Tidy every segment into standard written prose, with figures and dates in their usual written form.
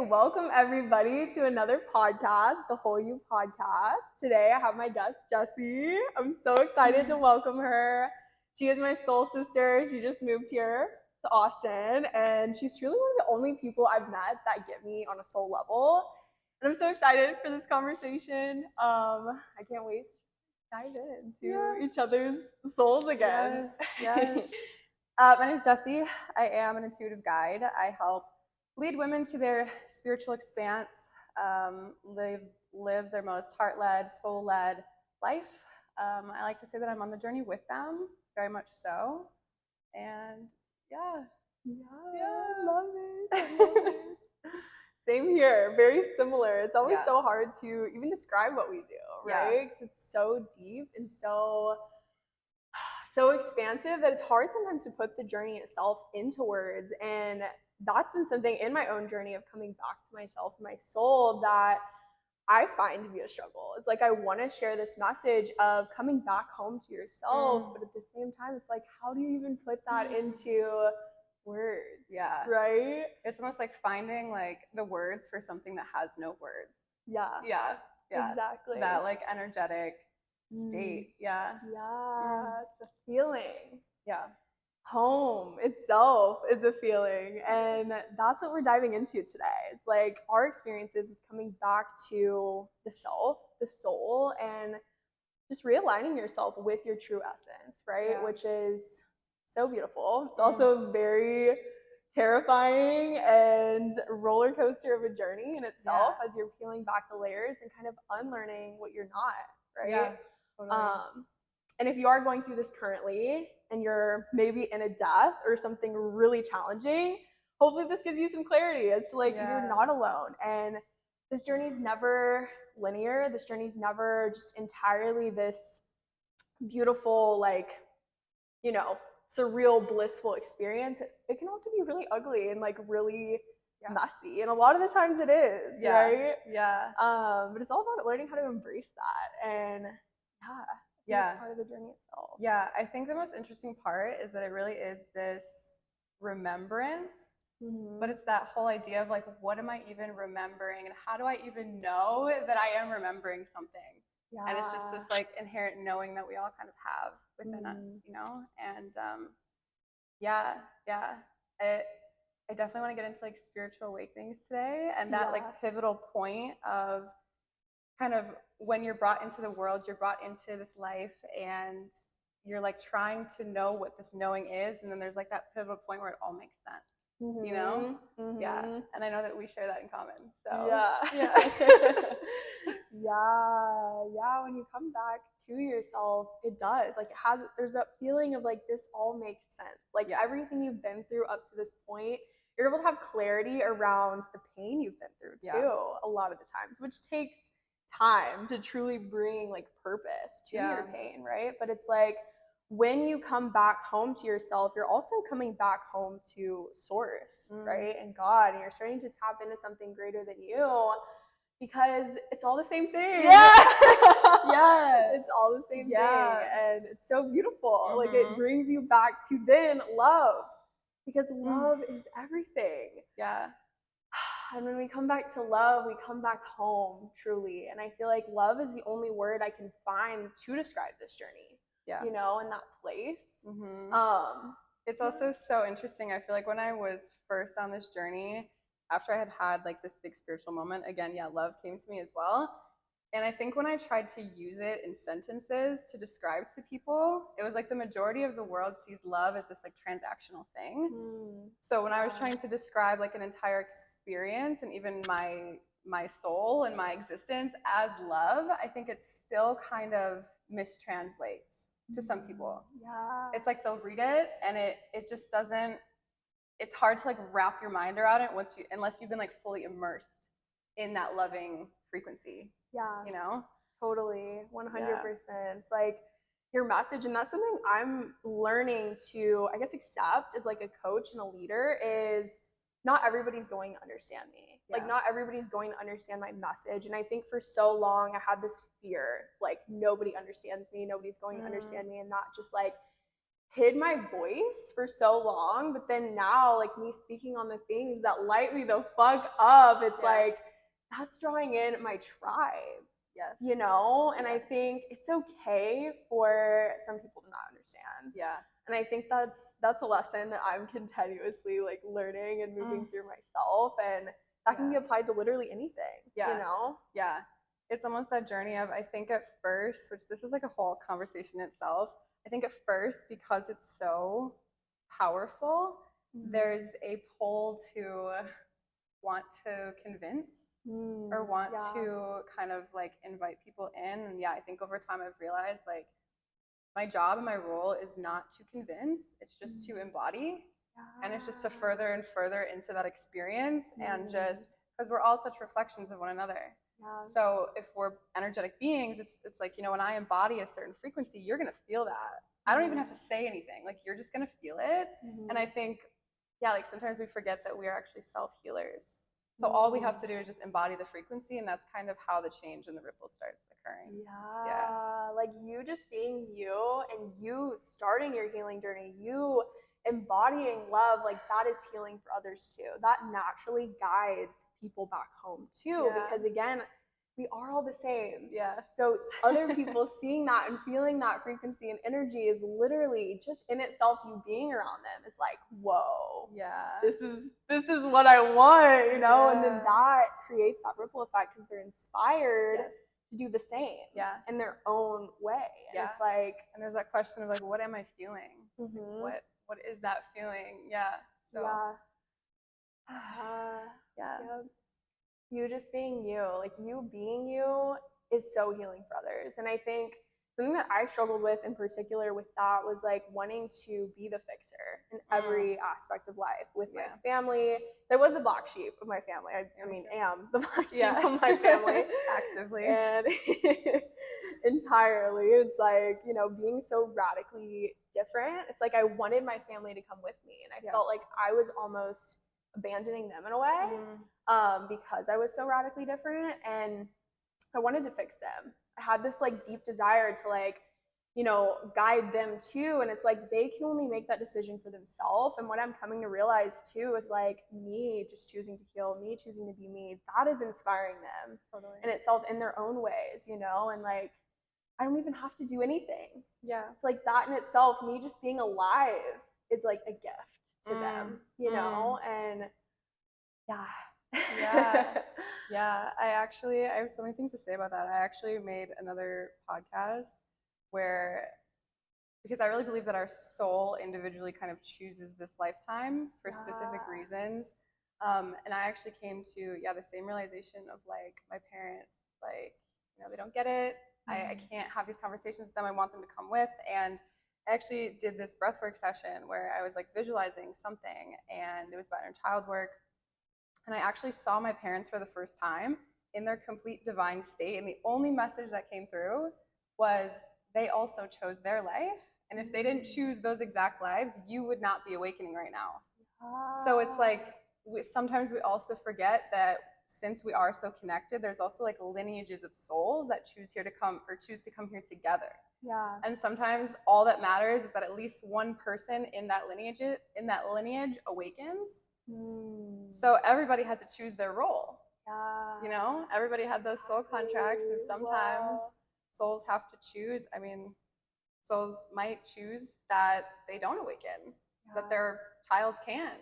Welcome everybody to another podcast, the Whole You podcast. Today I have my guest Jessie. I'm so excited to welcome her. She is my soul sister. She just moved here to Austin, and she's truly one of the only people I've met that get me on a soul level. And I'm so excited for this conversation. I can't wait to dive into each other's souls again. Yes. My name is Jessie. I am an intuitive guide. I help lead women to their spiritual expanse, live their most heart-led, soul-led life. I like to say that I'm on the journey with them, very much so. And I love it. Same here, very similar. It's always so hard to even describe what we do, right? Because it's so deep and so expansive that it's hard sometimes to put the journey itself into words. And that's been something in my own journey of coming back to myself and my soul that I find to be a struggle. It's like I want to share this message of coming back home to yourself, but at the same time, it's like, how do you even put that into words? Yeah. Right? It's almost like finding like the words for something that has no words. Yeah. Exactly. That like energetic state. Yeah. It's a feeling. Yeah. Home itself is a feeling, and that's what we're diving into today. It's like our experiences with coming back to the self, the soul, and just realigning yourself with your true essence, right? Yeah. Which is so beautiful. It's also very terrifying and roller coaster of a journey in itself as you're peeling back the layers and kind of unlearning what you're not, right? Yeah, totally. And if you are going through this currently and you're maybe in a death or something really challenging, hopefully this gives you some clarity as to like you're not alone. And this journey is never linear. This journey is never just entirely this beautiful, like, you know, surreal, blissful experience. It can also be really ugly and like really messy. And a lot of the times it is, right? Yeah. But it's all about learning how to embrace that. And it's part of the journey itself. Yeah, I think the most interesting part is that it really is this remembrance, but it's that whole idea of like, what am I even remembering, and how do I even know that I am remembering something? And it's just this like inherent knowing that we all kind of have within us, you know? And I definitely want to get into like spiritual awakenings today, and that like pivotal point of kind of when you're brought into the world, you're brought into this life and you're like trying to know what this knowing is, and then there's like that pivotal point where it all makes sense, you know? Yeah, and I know that we share that in common, so when you come back to yourself, it does, like, there's that feeling of like this all makes sense, like everything you've been through up to this point, you're able to have clarity around the pain you've been through too, a lot of the times, which takes time to truly bring like purpose to your pain, right? But it's like when you come back home to yourself, you're also coming back home to source, right? And God, and you're starting to tap into something greater than you, because it's all the same thing. It's all the same thing, and it's so beautiful. Like it brings you back to then love, because love is everything. And when we come back to love, we come back home, truly. And I feel like love is the only word I can find to describe this journey, you know, in that place. It's also so interesting. I feel like when I was first on this journey, after I had like this big spiritual moment, again, love came to me as well. And I think when I tried to use it in sentences to describe to people, it was like the majority of the world sees love as this like transactional thing. So when I was trying to describe like an entire experience and even my soul and my existence as love, I think it still kind of mistranslates to some people. It's like they'll read it and it just doesn't, it's hard to like wrap your mind around it unless you've been like fully immersed in that loving frequency. You know? Totally. 100%. It's like your message, and that's something I'm learning to, I guess, accept as like a coach and a leader, is not everybody's going to understand me. Like not everybody's going to understand my message. And I think for so long I had this fear, like nobody understands me, nobody's going to understand me, and that just like hid my voice for so long, but then now, like, me speaking on the things that light me the fuck up, it's like that's drawing in my tribe. Yes. You know? And I think it's okay for some people to not understand. Yeah. And I think that's a lesson that I'm continuously like learning and moving through myself, and that can be applied to literally anything. Yeah. You know? Yeah. It's almost that journey of, I think at first, which this is like a whole conversation itself, I think at first, because it's so powerful, there's a pull to want to convince or want to kind of like invite people in. And yeah, I think over time I've realized like my job and my role is not to convince, it's just to embody. And it's just to further and further into that experience, and just because we're all such reflections of one another. So if we're energetic beings, it's like, you know, when I embody a certain frequency, you're going to feel that. I don't even have to say anything. Like, you're just going to feel it. And I think, yeah, like sometimes we forget that we are actually self-healers. So all we have to do is just embody the frequency, and that's kind of how the change and the ripple starts occurring. Yeah. Like you just being you and you starting your healing journey, you embodying love, like that is healing for others too. That naturally guides people back home too, because again, we are all the same. So other people seeing that and feeling that frequency and energy is literally just in itself, you being around them is like, whoa, this is what I want, you know. And then that creates that ripple effect because they're inspired to do the same in their own way. And it's like, and there's that question of like, what am I feeling? What is that feeling? So you just being you, like you being you is so healing for others. And I think something that I struggled with in particular with that was like wanting to be the fixer in every aspect of life with my family. So I was the black sheep of my family. I mean, am the black sheep of my family. Actively. And entirely. It's like, you know, being so radically different. It's like I wanted my family to come with me. And I felt like I was almost abandoning them in a way because I was so radically different. And I wanted to fix them. I had this like deep desire to like, you know, guide them too. And it's like they can only make that decision for themselves. And what I'm coming to realize too is like me just choosing to heal, me choosing to be me, that is inspiring them in itself in their own ways, you know. And like I don't even have to do anything. It's like that in itself, me just being alive is like a gift to them, you know. And I have so many things to say about that. I actually made another podcast where, because I really believe that our soul individually kind of chooses this lifetime for specific reasons. And I actually came to the same realization of like my parents, like, you know, they don't get it. I can't have these conversations with them. I want them to come with. And I actually did this breathwork session where I was like visualizing something, and it was about inner child work. And I actually saw my parents for the first time in their complete divine state. And the only message that came through was they also chose their life. And if they didn't choose those exact lives, you would not be awakening right now. So it's like sometimes we also forget that since we are so connected, there's also like lineages of souls that choose to come here together. And sometimes all that matters is that at least one person in that lineage awakens. So everybody had to choose their role. You know, everybody had those soul contracts, and sometimes souls have to choose. I mean, souls might choose that they don't awaken, so that their child can.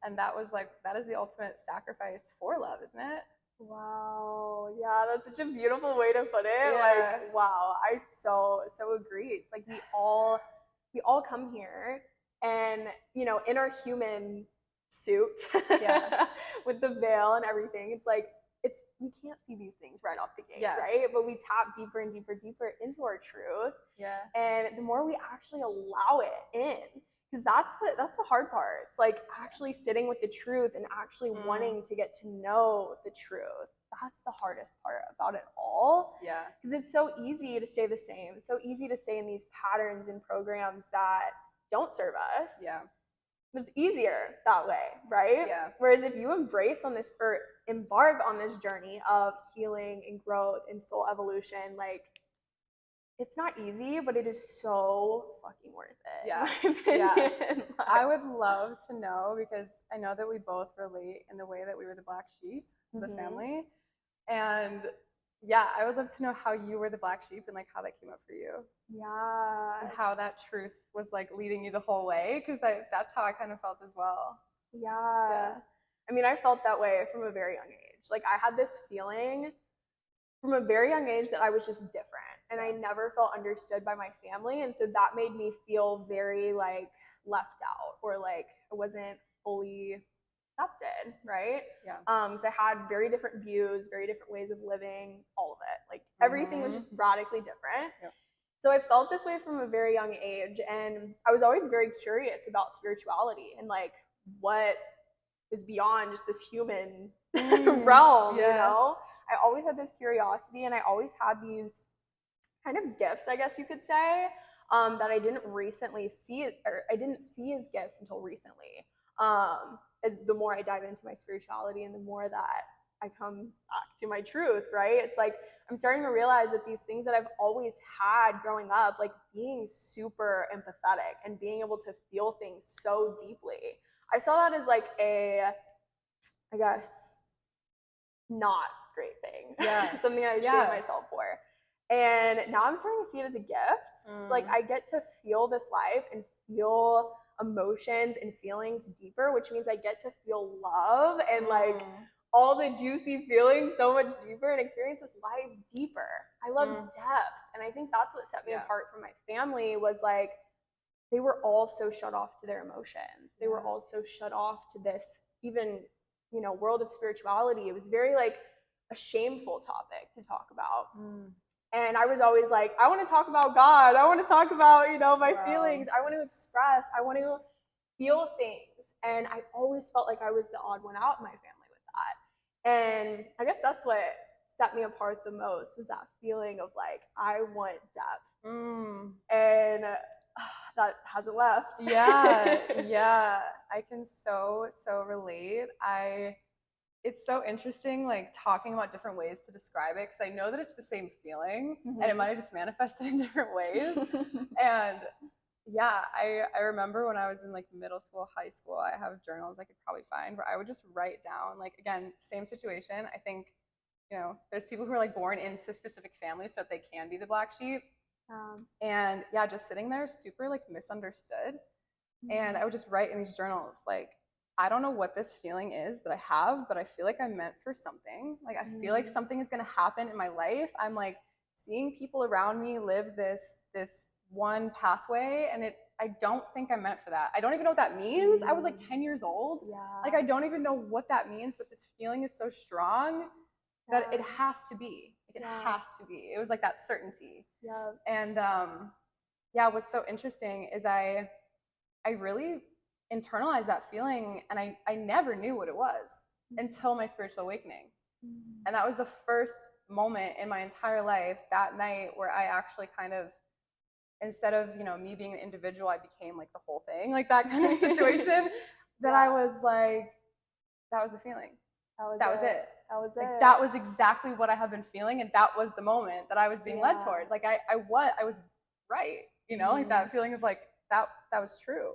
And that is the ultimate sacrifice for love, isn't it? Wow. Yeah, that's such a beautiful way to put it. Like, wow, I so agree. It's like we all come here, and you know, in our human suit with the veil and everything, it's like we can't see these things right off the gate, right? But we tap deeper and deeper into our truth. And the more we actually allow it in, because that's the hard part. It's like actually sitting with the truth and actually wanting to get to know the truth. That's the hardest part about it all. Because it's so easy to stay the same. It's so easy to stay in these patterns and programs that don't serve us. It's easier that way, right? Whereas if you embrace on this or embark on this journey of healing and growth and soul evolution, like it's not easy, but it is so fucking worth it, Yeah. in my opinion. Yeah. I would love to know, because I know that we both relate in the way that we were the black sheep of the family. And yeah, I would love to know how you were the black sheep and like how that came up for you. Yeah. And how that truth was like leading you the whole way, because that's how I kind of felt as well. Yeah. I mean, I felt that way from a very young age. Like I had this feeling from a very young age that I was just different, and I never felt understood by my family, and so that made me feel very like left out, or like I wasn't fully accepted, right? Yeah. So I had very different views, very different ways of living, all of it. Like everything was just radically different. Yep. So I felt this way from a very young age, and I was always very curious about spirituality and like what is beyond just this human realm, you know? I always had this curiosity, and I always had these kind of gifts, I guess you could say, that I didn't recently see, or I didn't see as gifts until recently. As the more I dive into my spirituality and the more that I come back to my truth, right? It's like I'm starting to realize that these things that I've always had growing up, like being super empathetic and being able to feel things so deeply, I saw that as like a, I guess, not great thing. Yeah. Something I shame myself for. And now I'm starting to see it as a gift. It's like I get to feel this life and feel emotions and feelings deeper, which means I get to feel love and like all the juicy feelings so much deeper and experience this life deeper. I love depth. And I think that's what set me apart from my family, was like they were all so shut off to their emotions. They were all so shut off to this even, you know, world of spirituality. It was very like a shameful topic to talk about. And I was always like, I want to talk about God. I want to talk about, you know, my feelings. I want to express. I want to feel things. And I always felt like I was the odd one out in my family with that. And I guess that's what set me apart the most, was that feeling of like, I want depth. And that hasn't left. Yeah. I can so relate. It's so interesting, like talking about different ways to describe it, because I know that it's the same feeling and it might have just manifested in different ways. And yeah, I remember when I was in like middle school, high school, I have journals I could probably find where I would just write down, like, again, same situation. I think, you know, there's people who are like born into specific families so that they can be the black sheep. And yeah, just sitting there super like misunderstood. And I would just write in these journals, like, I don't know what this feeling is that I have, but I feel like I'm meant for something. Like, I feel like something is going to happen in my life. I'm like seeing people around me live this one pathway, and I don't think I'm meant for that. I don't even know what that means. I was like 10 years old. Like, I don't even know what that means, but this feeling is so strong that it has to be. Like, it has to be. It was like that certainty. And yeah, what's so interesting is I really internalized that feeling, and I never knew what it was until my spiritual awakening. And that was the first moment in my entire life, that night, where I actually kind of, instead of, you know, me being an individual, I became like the whole thing, like that kind of situation. That I was like, that was the feeling. That was it. Like, that was exactly what I have been feeling, and that was the moment that I was being led toward. Like I was right, you know, like that feeling of like that was true.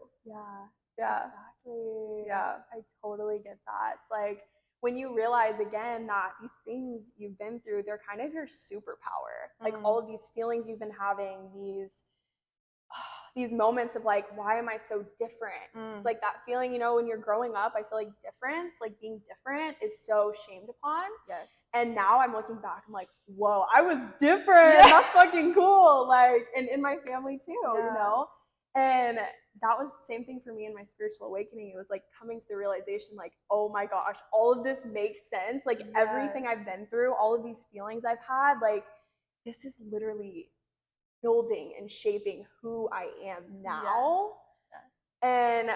Exactly. I totally get that. It's like when you realize again that these things you've been through, they're kind of your superpower. Like all of these feelings you've been having, these moments of like, why am I so different? It's like that feeling, you know, when you're growing up, I feel like difference, like being different, is so shamed upon. And now I'm looking back, I'm like, whoa, I was different. That's fucking cool. Like, and in my family too, you know? And that was the same thing for me in my spiritual awakening. It was like coming to the realization, like, oh my gosh, all of this makes sense. Like everything I've been through, all of these feelings I've had, like, this is literally building and shaping who I am now. And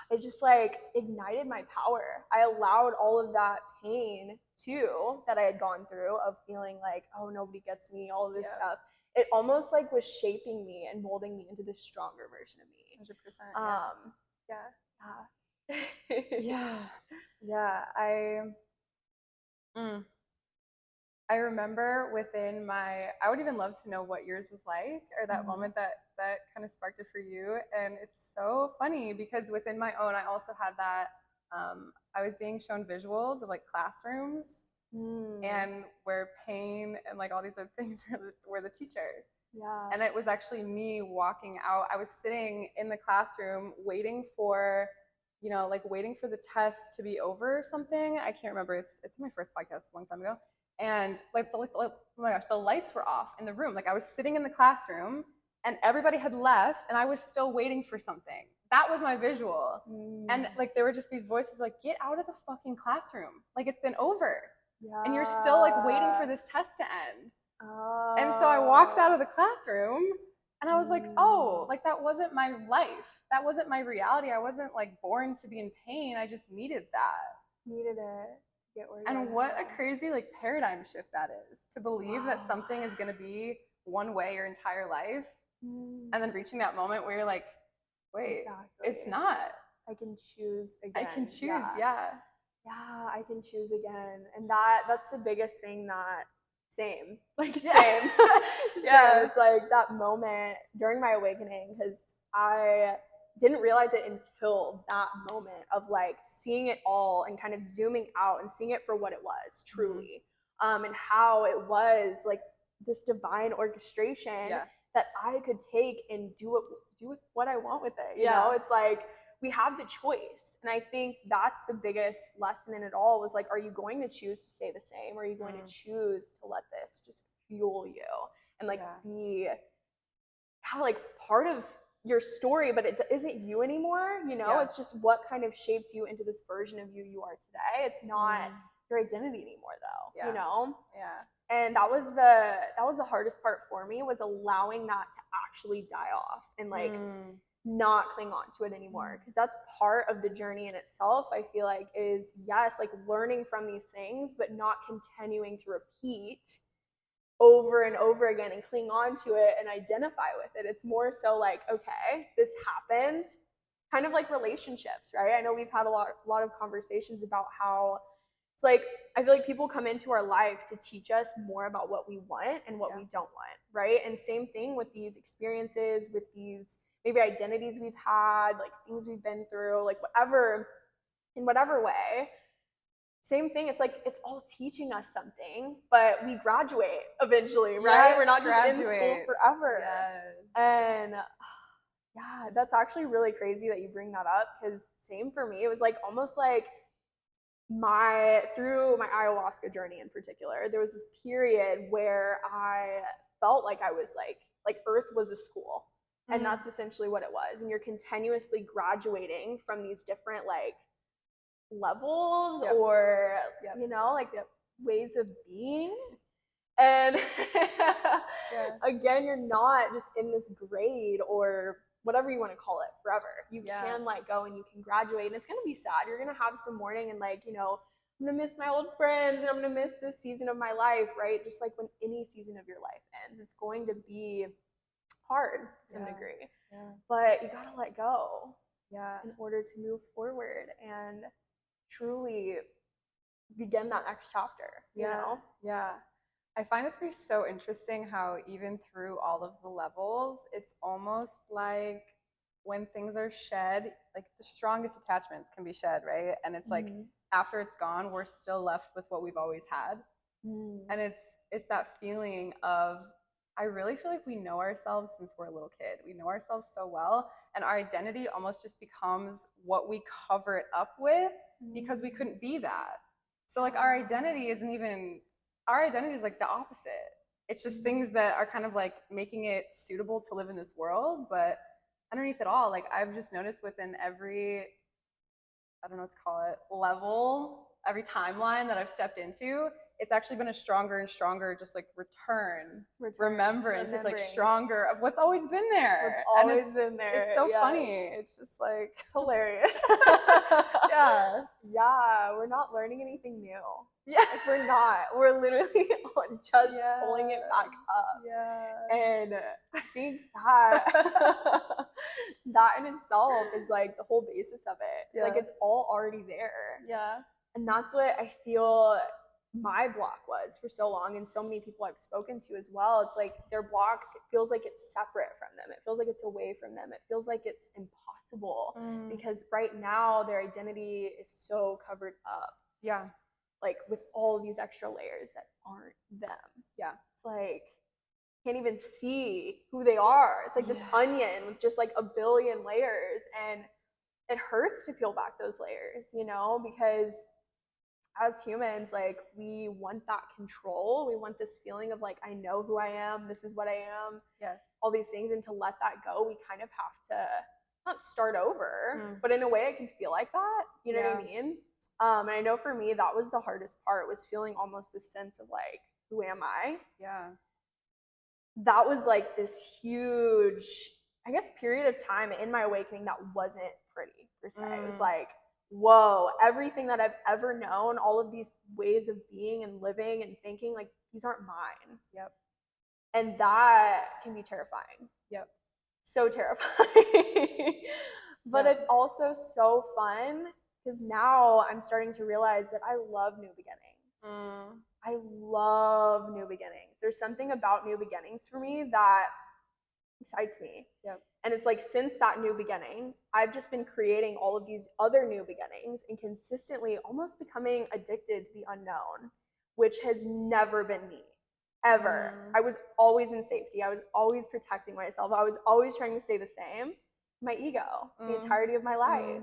it just like ignited my power. I allowed all of that pain too that I had gone through, of feeling like, oh, nobody gets me, all of this stuff. It almost like was shaping me and molding me into this stronger version of me. 100%. Yeah. I remember within I would even love to know what yours was like, or that moment that kind of sparked it for you. And it's so funny because within my own, I also had that. I was being shown visuals of like classrooms and where pain and like all these other things were the teacher. Yeah. And it was actually me walking out. I was sitting in the classroom waiting for, like waiting for the test to be over or something. I can't remember. It's my first podcast a long time ago. And oh my gosh, the lights were off in the room. Like I was sitting in the classroom and everybody had left and I was still waiting for something. That was my visual. And like there were just these voices like, get out of the fucking classroom. Like it's been over. Yeah. And you're still like waiting for this test to end. Oh. And so I walked out of the classroom and I was like, oh, like that wasn't my life. That wasn't my reality. I wasn't like born to be in pain. I just needed that. Needed it. Get where and what a crazy like paradigm shift that is, to believe that something is going to be one way your entire life, and then reaching that moment where you're like, wait, it's not. I can choose again. I can choose, yeah, I can choose again. And that's the biggest thing that same. Yeah. It's like that moment during my awakening, because I didn't realize it until that moment of like seeing it all and kind of zooming out and seeing it for what it was truly, and how it was like this divine orchestration that I could take and do with what I want with it. You know, it's like we have the choice. And I think that's the biggest lesson in it all, was like, are you going to choose to stay the same? Or are you going to choose to let this just fuel you and like be like part of your story, but it isn't you anymore, you know? It's just what kind of shaped you into this version of you are today. It's not your identity anymore though, you know? And that was the hardest part for me, was allowing that to actually die off and like not cling on to it anymore, because that's part of the journey in itself. I feel like is like learning from these things, but not continuing to repeat over and over again and cling on to it and identify with it. It's more so like, okay, this happened, kind of like relationships, right? I know we've had a lot of conversations about how it's like, I feel like people come into our life to teach us more about what we want and what we don't want, right? And same thing with these experiences, with these maybe identities we've had, like things we've been through, like whatever, in whatever way. Same thing. It's like it's all teaching us something, but we graduate eventually, right? We're not just in school forever. And that's actually really crazy that you bring that up, because same for me. It was like almost like through my ayahuasca journey in particular, there was this period where I felt like I was like Earth was a school. And that's essentially what it was. And you're continuously graduating from these different like levels or you know, like ways of being. And again, you're not just in this grade or whatever you want to call it forever. You can let go and you can graduate, and it's gonna be sad. You're gonna have some mourning and like, you know, I'm gonna miss my old friends and I'm gonna miss this season of my life, right? Just like when any season of your life ends, it's going to be hard to some degree, but you gotta let go in order to move forward and truly begin that next chapter, you know? I find it to be so interesting how even through all of the levels, it's almost like when things are shed, like the strongest attachments can be shed, right? And it's like after it's gone, we're still left with what we've always had. And it's that feeling of, I really feel like we know ourselves since we're a little kid. We know ourselves so well, and our identity almost just becomes what we cover it up with because we couldn't be that. So like our identity is like the opposite. It's just things that are kind of like making it suitable to live in this world, but underneath it all, like I've just noticed within every, I don't know what to call it, level, every timeline that I've stepped into, it's actually been a stronger and stronger just like remembrance. It's like stronger of what's always been there. It's so funny. It's just like, it's hilarious. We're not learning anything new. Like we're not. We're literally just pulling it back up. And I think that in itself is like the whole basis of it. It's like it's all already there. And that's what I feel my block was for so long, and so many people I've spoken to as well. It's like their block feels like it's separate from them. It feels like it's away from them. It feels like it's impossible because right now their identity is so covered up. Yeah. Like with all these extra layers that aren't them. Yeah. It's like can't even see who they are. It's like this onion with just like a billion layers, and it hurts to peel back those layers, you know, because as humans, like we want that control. We want this feeling of like, I know who I am. This is what I am. Yes. All these things. And to let that go, we kind of have to not start over, but in a way it can feel like that. You know what I mean? And I know for me, that was the hardest part, was feeling almost this sense of like, who am I? Yeah. That was like this huge, I guess, period of time in my awakening that wasn't pretty per se. It was like, whoa, everything that I've ever known, all of these ways of being and living and thinking, like these aren't mine. Yep. And that can be terrifying. Yep. So terrifying. But it's also so fun because now I'm starting to realize that I love new beginnings. I love new beginnings. There's something about new beginnings for me that excites me. Yep. And it's like since that new beginning, I've just been creating all of these other new beginnings and consistently almost becoming addicted to the unknown, which has never been me, ever. I was always in safety. I was always protecting myself. I was always trying to stay the same. My ego, the entirety of my life.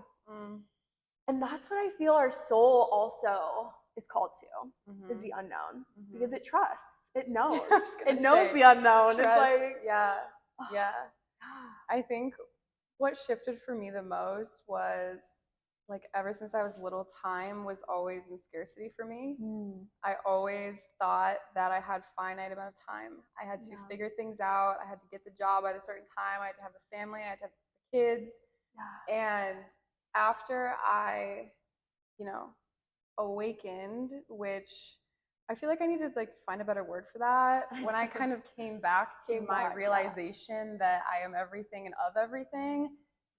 And that's what I feel our soul also is called to, is the unknown, because it trusts. It knows. It knows the unknown. Trust, it's like, yeah. I think what shifted for me the most was like ever since I was little, time was always in scarcity for me. I always thought that I had finite amount of time. I had to figure things out. I had to get the job at a certain time. I had to have the family. I had to have the kids. And after I, awakened, which I feel like I need to like find a better word for that. When I kind of came back to my realization that I am everything and of everything,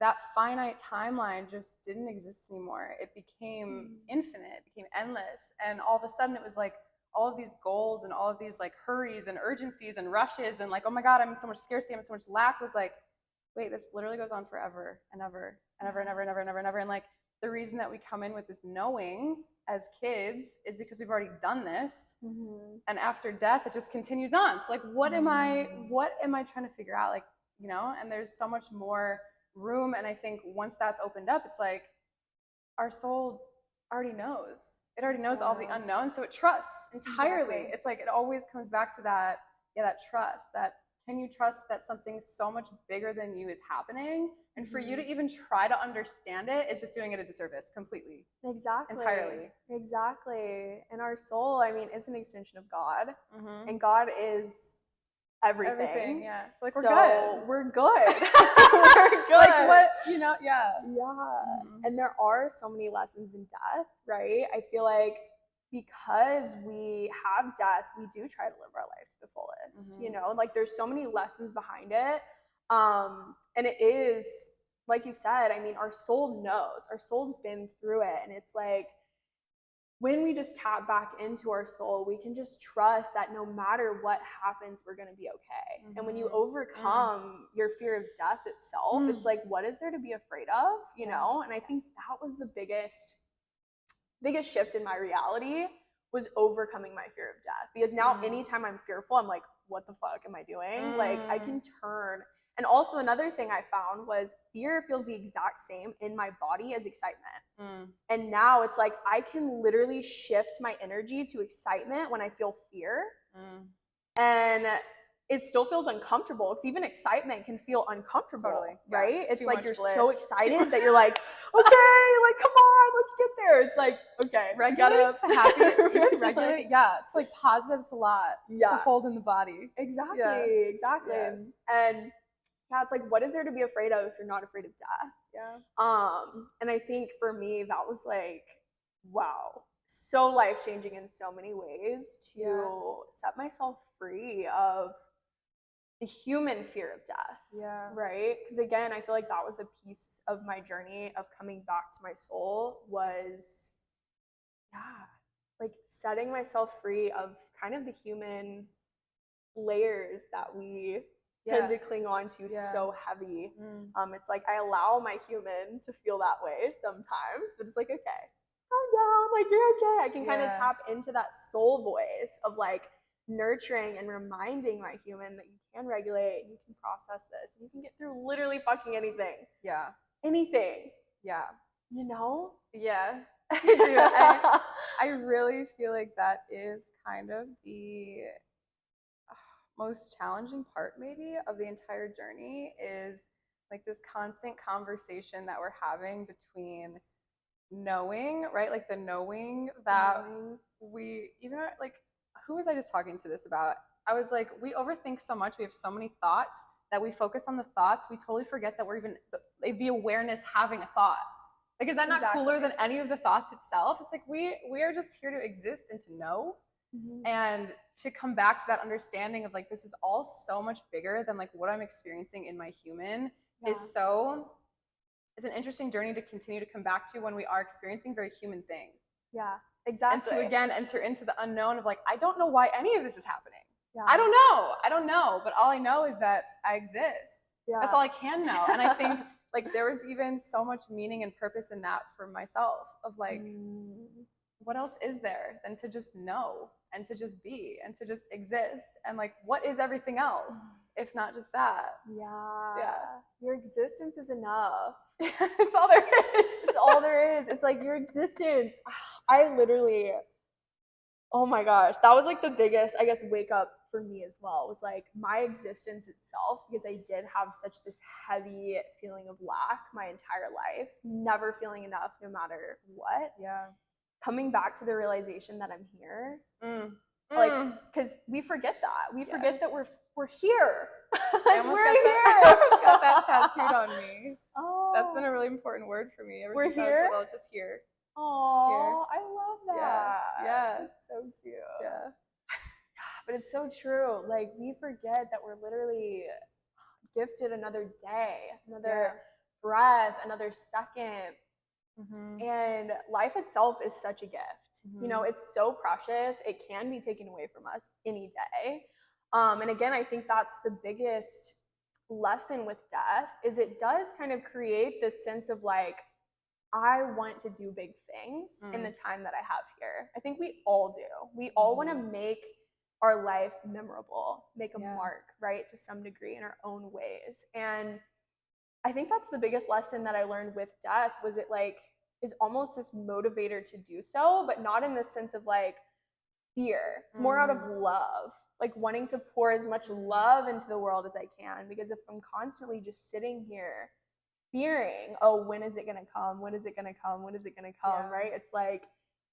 that finite timeline just didn't exist anymore. It became infinite, it became endless. And all of a sudden it was like all of these goals and all of these like hurries and urgencies and rushes and like, oh my God, I'm in so much scarcity, I'm in so much lack, was like, wait, this literally goes on forever and ever and ever and ever and ever and ever and ever. And like the reason that we come in with this knowing as kids is because we've already done this. And after death, it just continues on. So like, what am I trying to figure out? Like, and there's so much more room. And I think once that's opened up, it's like our soul already knows. It already knows all the unknown. So it trusts entirely. It's like, it always comes back to that, that trust, that can you trust that something so much bigger than you is happening? And for you to even try to understand it is just doing it a disservice completely. Exactly. Entirely. Exactly. And our soul, I mean, is an extension of God. And God is everything. Yeah. So like, we're good. We're good. We're good. Like what, yeah. And there are so many lessons in death, right? I feel like because we have death, we do try to live our life to the fullest, like there's so many lessons behind it. And it is, like you said, I mean, our soul knows, our soul's been through it. And it's like, when we just tap back into our soul, we can just trust that no matter what happens, we're going to be okay. And when you overcome your fear of death itself, it's like, what is there to be afraid of, And I think that was the biggest shift in my reality, was overcoming my fear of death. Because now anytime I'm fearful, I'm like, what the fuck am I doing? Like, I can turn. And also another thing I found was fear feels the exact same in my body as excitement. And now it's like I can literally shift my energy to excitement when I feel fear. And it still feels uncomfortable, because even excitement can feel uncomfortable, right? It's like you're so excited that you're like, okay, like, come on, let's get there. It's like, okay, regulate to happy, even regulate, it's like positive, it's a lot to hold in the body. Exactly. And it's like, what is there to be afraid of if you're not afraid of death? And I think for me, that was like, wow, so life-changing in so many ways to set myself free of the human fear of death. Right? Because again, I feel like that was a piece of my journey of coming back to my soul, was like setting myself free of kind of the human layers that we tend to cling on to so heavy. It's like I allow my human to feel that way sometimes, but it's like, okay, calm down, like you're okay. I can kind of tap into that soul voice of like nurturing and reminding my human that you can regulate and you can process this and you can get through literally fucking anything. Yeah. Anything. Yeah. You know? Yeah. I do. I really feel like that is kind of the most challenging part maybe of the entire journey, is like this constant conversation that we're having between knowing, right? Like the knowing that we, even like, who was I just talking to this about? I was like, we overthink so much. We have so many thoughts that we focus on the thoughts. We totally forget that we're even the awareness having a thought. Like, is that not cooler than any of the thoughts itself? It's like we are just here to exist and to know. And to come back to that understanding of like, this is all so much bigger than like what I'm experiencing in my human is so, it's an interesting journey to continue to come back to when we are experiencing very human things. Yeah, exactly. And to again enter into the unknown of like, I don't know why any of this is happening. I don't know, but all I know is that I exist. That's all I can know. And I think like there was even so much meaning and purpose in that for myself of like, what else is there than to just know and to just be and to just exist? And like, what is everything else if not just that? Yeah. Your existence is enough. It's all there is. It's all there is. It's like your existence. I literally, oh my gosh, that was like the biggest, I guess, wake up for me as well, was like my existence itself, because I did have such this heavy feeling of lack my entire life, never feeling enough no matter what. Coming back to the realization that I'm here, like, because we forget that. We forget that we're here. Like, we're here. I almost got that tattooed on me. Oh, that's been a really important word for me. We're here. I was just here. Oh, I love that. Yeah, it's so cute. Yeah, but it's so true. Like, we forget that we're literally gifted another day, another breath, another second. And life itself is such a gift. You know, it's so precious. It can be taken away from us any day. And again, I think that's the biggest lesson with death, is it does kind of create this sense of like, I want to do big things in the time that I have here. I think we all do. We all want to make our life memorable, make a mark, right, to some degree in our own ways. And I think that's the biggest lesson that I learned with death, was it like is almost this motivator to do so, but not in the sense of like fear. It's more out of love, like wanting to pour as much love into the world as I can. Because if I'm constantly just sitting here fearing, oh, when is it going to come? When is it going to come? When is it going to come? Right? It's like,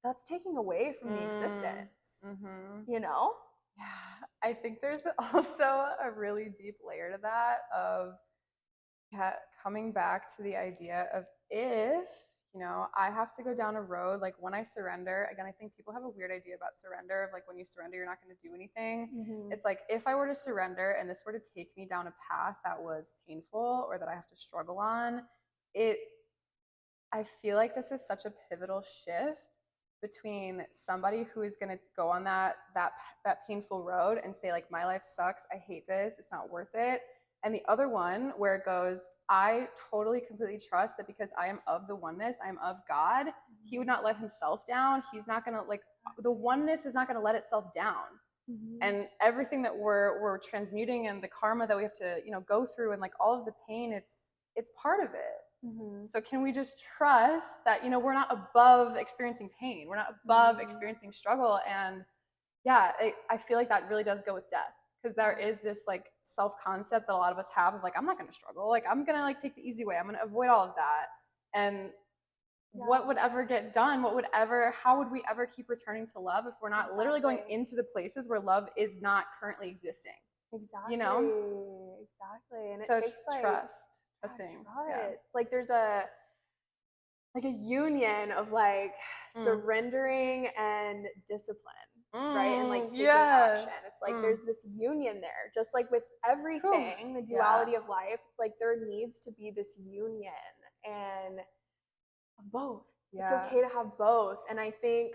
that's taking away from the existence, you know? Yeah. I think there's also a really deep layer to that of coming back to the idea of, if, you know, I have to go down a road, like when I surrender, again, I think people have a weird idea about surrender of like, when you surrender, you're not going to do anything. It's like, if I were to surrender and this were to take me down a path that was painful or that I have to struggle on, I feel like this is such a pivotal shift between somebody who is going to go on that painful road and say like, my life sucks, I hate this, it's not worth it. And the other one where it goes, I totally, completely trust that because I am of the oneness, I am of God, he would not let himself down. He's not going to, like, the oneness is not going to let itself down. And everything that we're transmuting and the karma that we have to, you know, go through and like all of the pain, it's part of it. So can we just trust that, you know, we're not above experiencing pain. We're not above experiencing struggle. And yeah, I feel like that really does go with death. Because there is this like self-concept that a lot of us have of like, I'm not going to struggle. Like, I'm going to like take the easy way. I'm going to avoid all of that. And what would ever get done? How would we ever keep returning to love if we're not literally going into the places where love is not currently existing? Exactly. You know? Exactly. And it so takes like trusting. Like there's a union of like surrendering and discipline. Right, and like taking action. It's like there's this union there, just like with everything, the duality of life. It's like there needs to be this union and of both. It's okay to have both. And I think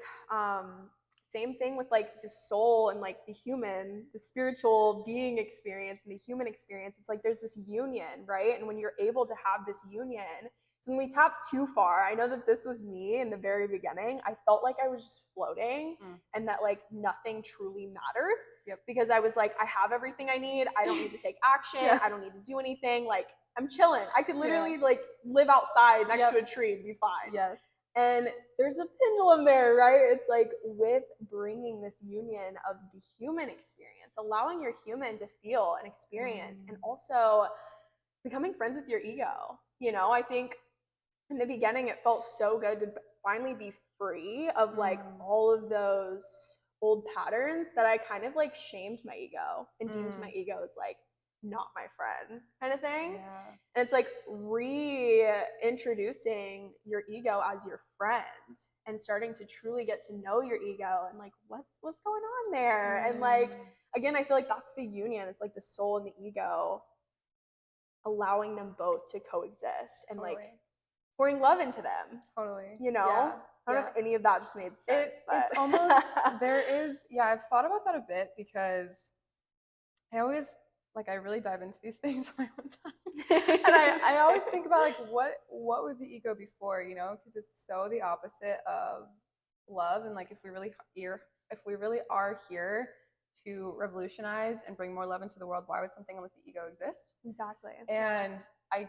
same thing with like the soul and like the human, the spiritual being experience and the human experience. It's like there's this union, right? And when you're able to have this union, so when we tap too far, I know that this was me in the very beginning. I felt like I was just floating and that like nothing truly mattered. Yep. Because I was like, I have everything I need. I don't need to take action. Yes. I don't need to do anything. Like, I'm chilling. I could literally like live outside next Yep. to a tree and be fine. Yes. And there's a pendulum there, right? It's like with bringing this union of the human experience, allowing your human to feel and experience, and also becoming friends with your ego. You know, I think in the beginning it felt so good to finally be free of like all of those old patterns that I kind of like shamed my ego and deemed my ego as like not my friend kind of thing. Yeah. And it's like reintroducing your ego as your friend and starting to truly get to know your ego and like what's going on there. And like again, I feel like that's the union. It's like the soul and the ego, allowing them both to coexist and like pouring love into them. Totally. You know? Yeah. I don't know if any of that just made sense. It's almost there is I've thought about that a bit because I always like I really dive into these things on my own time. And I always think about like what would the ego be for, you know, because it's so the opposite of love. And like if we really are here to revolutionize and bring more love into the world, why would something like the ego exist? Exactly. And I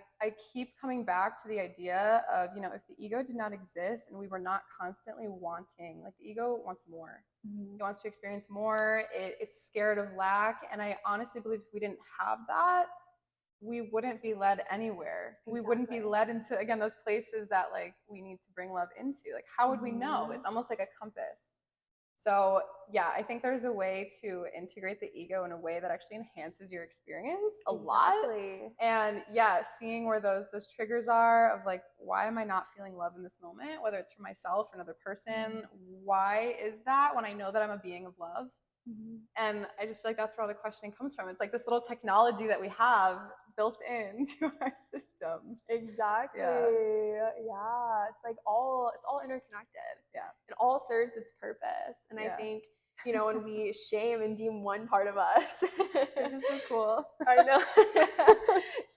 keep coming back to the idea of, you know, if the ego did not exist and we were not constantly wanting, like the ego wants more. It wants to experience more. It's scared of lack. And I honestly believe if we didn't have that, we wouldn't be led anywhere. Exactly. We wouldn't be led into, again, those places that like we need to bring love into. Like, how would we know? It's almost like a compass. So yeah, I think there's a way to integrate the ego in a way that actually enhances your experience a lot. And yeah, seeing where those triggers are of like, why am I not feeling love in this moment? Whether it's for myself or another person, why is that when I know that I'm a being of love? And I just feel like that's where all the questioning comes from. It's like this little technology that we have built into our system. Exactly. Yeah. It's like it's all interconnected. Yeah. It all serves its purpose. And I think, you know, when we shame and deem one part of us, which is so cool. I know.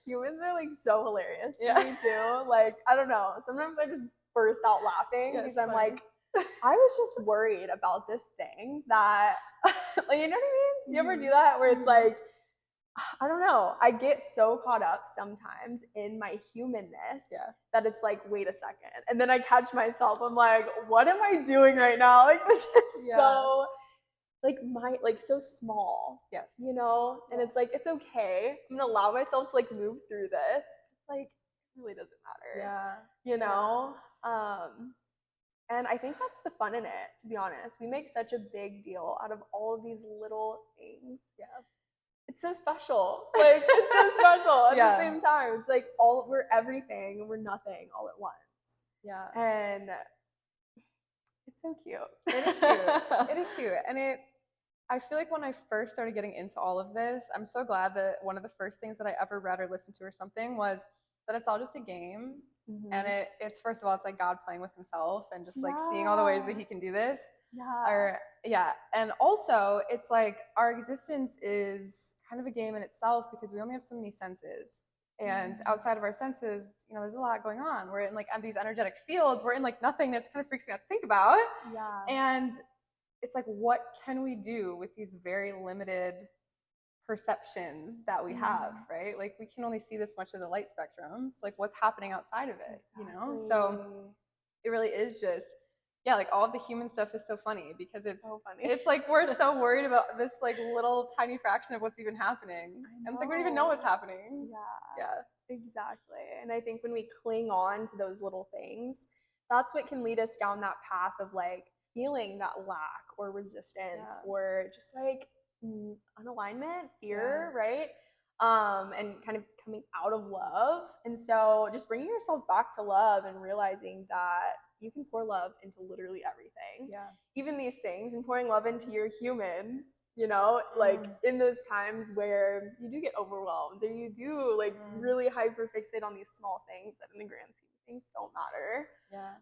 Humans are like so hilarious to me too. Like, I don't know. Sometimes I just burst out laughing because I'm like, I was just worried about this thing that, like, you know what I mean? Do you ever do that where it's like, I don't know. I get so caught up sometimes in my humanness that it's like, wait a second. And then I catch myself. I'm like, what am I doing right now? Like, this is so, like, so small. Yes. You know? And it's like, it's okay. I'm going to allow myself to, like, move through this. It's like, it really doesn't matter. Yeah. You know? And I think that's the fun in it, to be honest. We make such a big deal out of all of these little things. Yeah. It's so special. Like, it's so special at the same time. It's like we're everything and we're nothing all at once. Yeah. And it's so cute. It is cute. It is cute. And I feel like when I first started getting into all of this, I'm so glad that one of the first things that I ever read or listened to or something was that it's all just a game. And it's first of all, it's like God playing with himself and just like seeing all the ways that he can do this. And also it's like our existence is kind of a game in itself because we only have so many senses. And outside of our senses, you know, there's a lot going on. We're in like these energetic fields. We're in like nothingness. Kind of freaks me out to think about. Yeah. And it's like, what can we do with these very limited perceptions that we have, right? Like we can only see this much of the light spectrum. So like what's happening outside of it, you know? So it really is just, like all of the human stuff is so funny because it's so funny. It's like we're so worried about this like little tiny fraction of what's even happening. And it's like we don't even know what's happening. Yeah. Exactly. And I think when we cling on to those little things, that's what can lead us down that path of like feeling that lack or resistance or just like unalignment, fear, right? And kind of coming out of love. And so just bringing yourself back to love and realizing that you can pour love into literally everything. Yeah. Even these things, and pouring love into your human, you know, like in those times where you do get overwhelmed or you do like really hyper fixate on these small things that in the grand scheme of things don't matter. Yeah.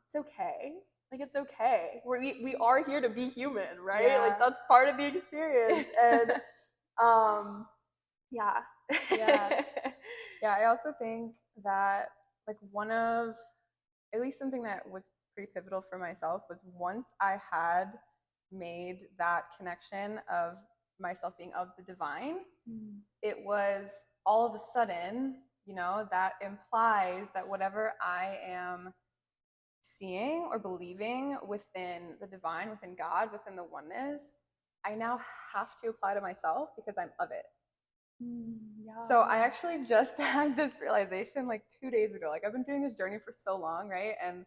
It's okay. like it's okay. We are here to be human, right? Yeah. Like that's part of the experience. And yeah. Yeah. Yeah, I also think that like one of at least something that was pretty pivotal for myself was once I had made that connection of myself being of the divine, it was all of a sudden, you know, that implies that whatever I am seeing or believing within the divine, within God, within the oneness, I now have to apply to myself because I'm of it. Yeah. So I actually just had this realization like 2 days ago. Like I've been doing this journey for so long, right? And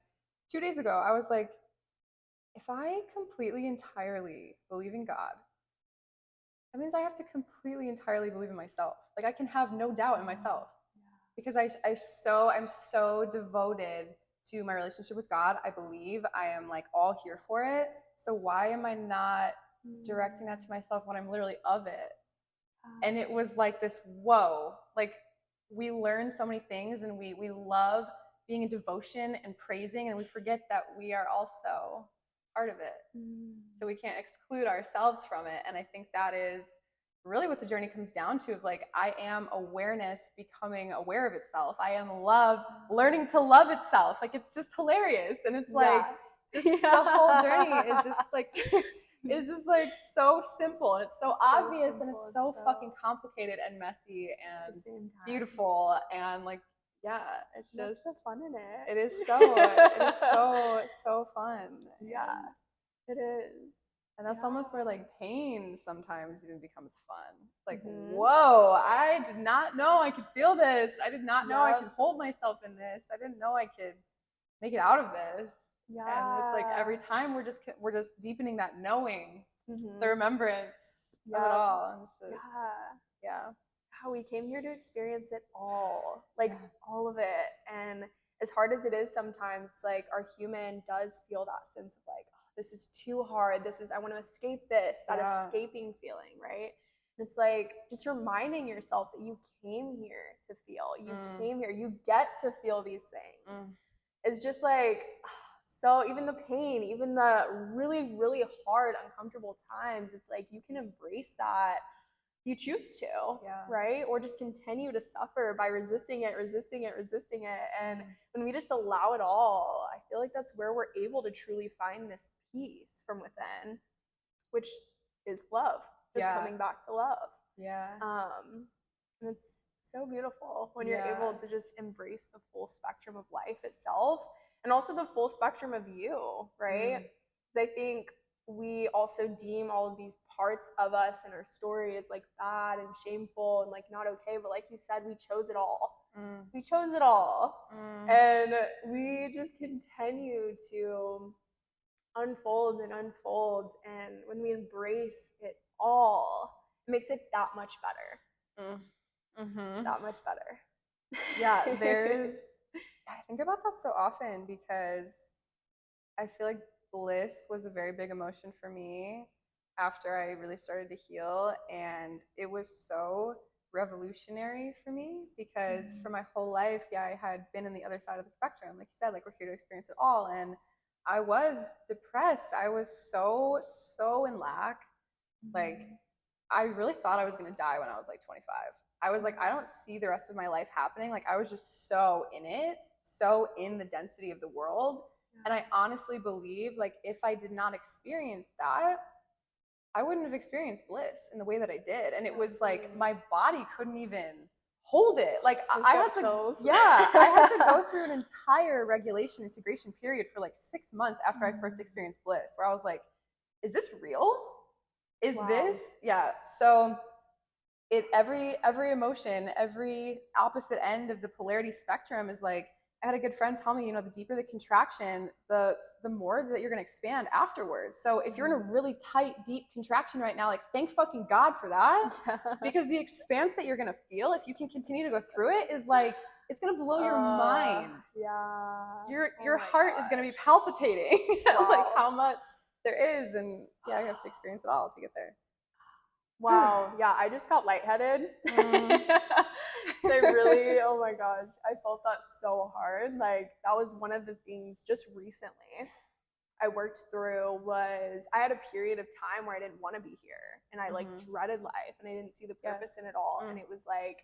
2 days ago, I was like, if I completely, entirely believe in God, that means I have to completely, entirely believe in myself. Like I can have no doubt in myself because I'm so devoted to my relationship with God. I believe I am like all here for it. So why am I not directing that to myself when I'm literally of it? And it was like this, whoa, like we learn so many things and we love being in devotion and praising, and we forget that we are also part of it. So we can't exclude ourselves from it. And I think that is really what the journey comes down to, of like, I am awareness becoming aware of itself. I am love learning to love itself. Like it's just hilarious. And it's like just the whole journey is just like it's just like so simple and it's so obvious simple, and it's so fucking complicated and messy and beautiful and like it's just that's the fun in it. It is so fun. Yeah, it is. And that's almost where like pain sometimes even becomes fun. It's like, whoa, I did not know I could feel this. I did not know I could hold myself in this. I didn't know I could make it out of this. Yeah. And it's like every time we're just deepening that knowing, the remembrance of it all. And it's just, how we came here to experience it all, like all of it. And as hard as it is sometimes, it's like our human does feel that sense of like, oh, this is too hard. I want to escape this, that escaping feeling, right? And it's like just reminding yourself that you came here to feel. You came here. You get to feel these things. It's just like, so even the pain, even the really, really hard, uncomfortable times, it's like you can embrace that if you choose to, right? Or just continue to suffer by resisting it. And when we just allow it all, I feel like that's where we're able to truly find this peace from within, which is love, just coming back to love. And it's so beautiful when you're able to just embrace the full spectrum of life itself and also the full spectrum of you, right? Because I think we also deem all of these parts of us and our story as like bad and shameful and like not okay, but like you said, we chose it all. We chose it all. And we just continue to unfold and unfold, and when we embrace it all, it makes it that much better. That much better. I think about that so often because I feel like bliss was a very big emotion for me after I really started to heal, and it was so revolutionary for me because for my whole life, I had been in the other side of the spectrum. Like you said, like we're here to experience it all, and I was depressed. I was so in lack. Like I really thought I was going to die when I was like 25. I was like, I don't see the rest of my life happening. Like I was just so in it, so in the density of the world. And I honestly believe like if I did not experience that, I wouldn't have experienced bliss in the way that I did. And it was like my body couldn't even hold it. Like I had to go through an entire regulation integration period for like 6 months after I first experienced bliss, where I was like, is this real? Is this? So every emotion, every opposite end of the polarity spectrum is like, I had a good friend tell me, you know, the deeper the contraction, the more that you're going to expand afterwards. So if you're in a really tight, deep contraction right now, like thank fucking God for that, because the expanse that you're going to feel if you can continue to go through it is like, it's going to blow your mind. Your heart is going to be palpitating like how much there is, and you have to experience it all to get there. Wow. Yeah, I just got lightheaded. So I really, oh my gosh, I felt that so hard. Like that was one of the things just recently. I worked through was I had a period of time where I didn't want to be here and I like dreaded life and I didn't see the purpose in it all. And it was like